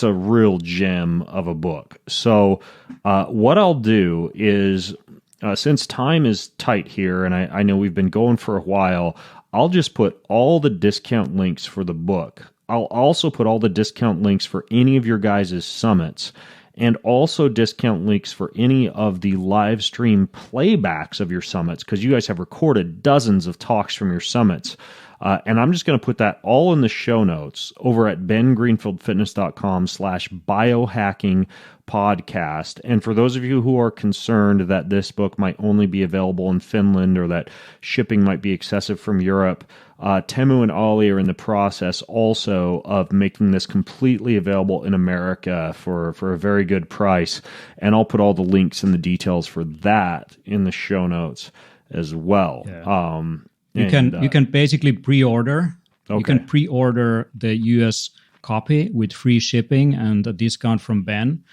a real gem of a book. So what I'll do is, since time is tight here, and I know we've been going for a while, I'll just put all the discount links for the book. I'll also put all the discount links for any of your guys' summits, and also discount links for any of the live stream playbacks of your summits, because you guys have recorded dozens of talks from your summits. And I'm just going to put that all in the show notes over at bengreenfieldfitness.com/biohacking podcast. And for those of you who are concerned that this book might only be available in Finland or that shipping might be excessive from Europe, Teemu and Ollie are in the process also of making this completely available in America for a very good price. And I'll put all the links and the details for that in the show notes as well. Yeah. You can basically pre-order. Okay. You can pre-order the US copy with free shipping and a discount from Ben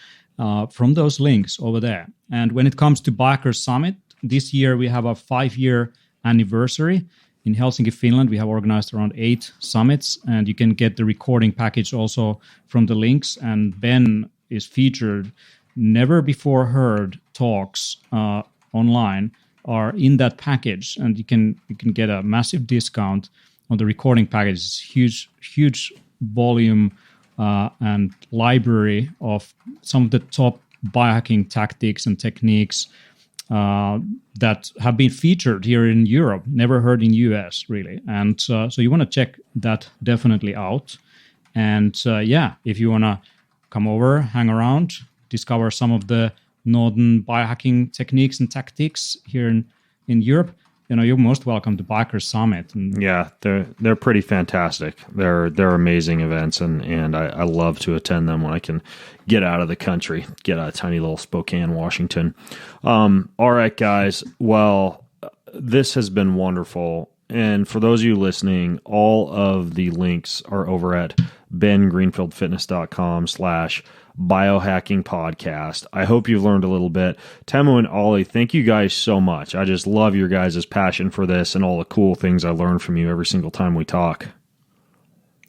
from those links over there. And when it comes to Biohackers Summit, this year we have a 5-year anniversary. In Helsinki, Finland, we have organized around 8 summits, and you can get the recording package also from the links. And Ben is featured. Never before heard talks online are in that package, and you can get a massive discount on the recording package. It's huge volume and library of some of the top biohacking tactics and techniques that have been featured here in Europe, never heard in US really. And so you want to check that definitely out. And if you want to come over, hang around, discover some of the northern biohacking techniques and tactics here in Europe, you're most welcome to Biohackers Summit. And yeah, they're pretty fantastic. They're amazing events, and I love to attend them when I can get out of the country, get out of tiny little Spokane, Washington. All right, guys. Well, this has been wonderful. And for those of you listening, all of the links are over at bengreenfieldfitness.com/biohacking podcast. I hope you've learned a little bit. Teemu and Ollie, thank you guys so much. I just love your guys' passion for this and all the cool things I learn from you every single time we talk.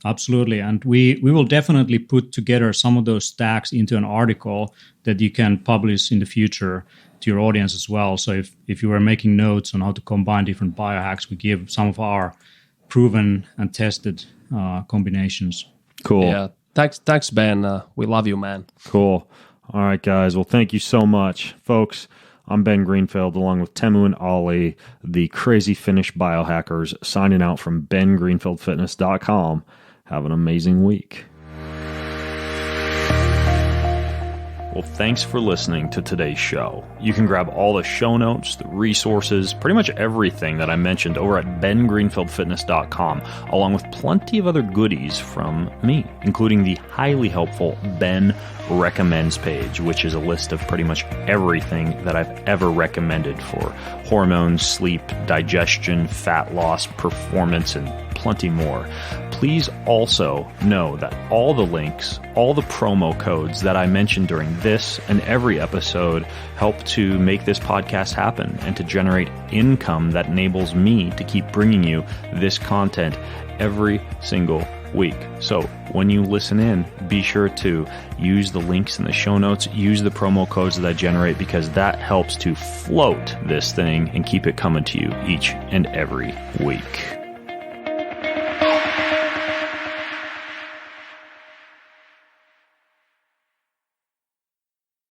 Absolutely. And we will definitely put together some of those stacks into an article that you can publish in the future to your audience as well. So if you were making notes on how to combine different biohacks, we give some of our proven and tested combinations. Cool. Yeah. Thanks, Ben. We love you, man. Cool. All right, guys. Well, thank you so much, folks. I'm Ben Greenfield, along with Temu and Ollie, the crazy Finnish biohackers, signing out from bengreenfieldfitness.com. Have an amazing week. Well, thanks for listening to today's show. You can grab all the show notes, the resources, pretty much everything that I mentioned over at bengreenfieldfitness.com, along with plenty of other goodies from me, including the highly helpful Ben Recommends page, which is a list of pretty much everything that I've ever recommended for hormones, sleep, digestion, fat loss, performance, and plenty more. Please also know that all the links, all the promo codes that I mentioned during this and every episode help to make this podcast happen and to generate income that enables me to keep bringing you this content every single week. So when you listen in, be sure to use the links in the show notes, use the promo codes that I generate, because that helps to float this thing and keep it coming to you each and every week.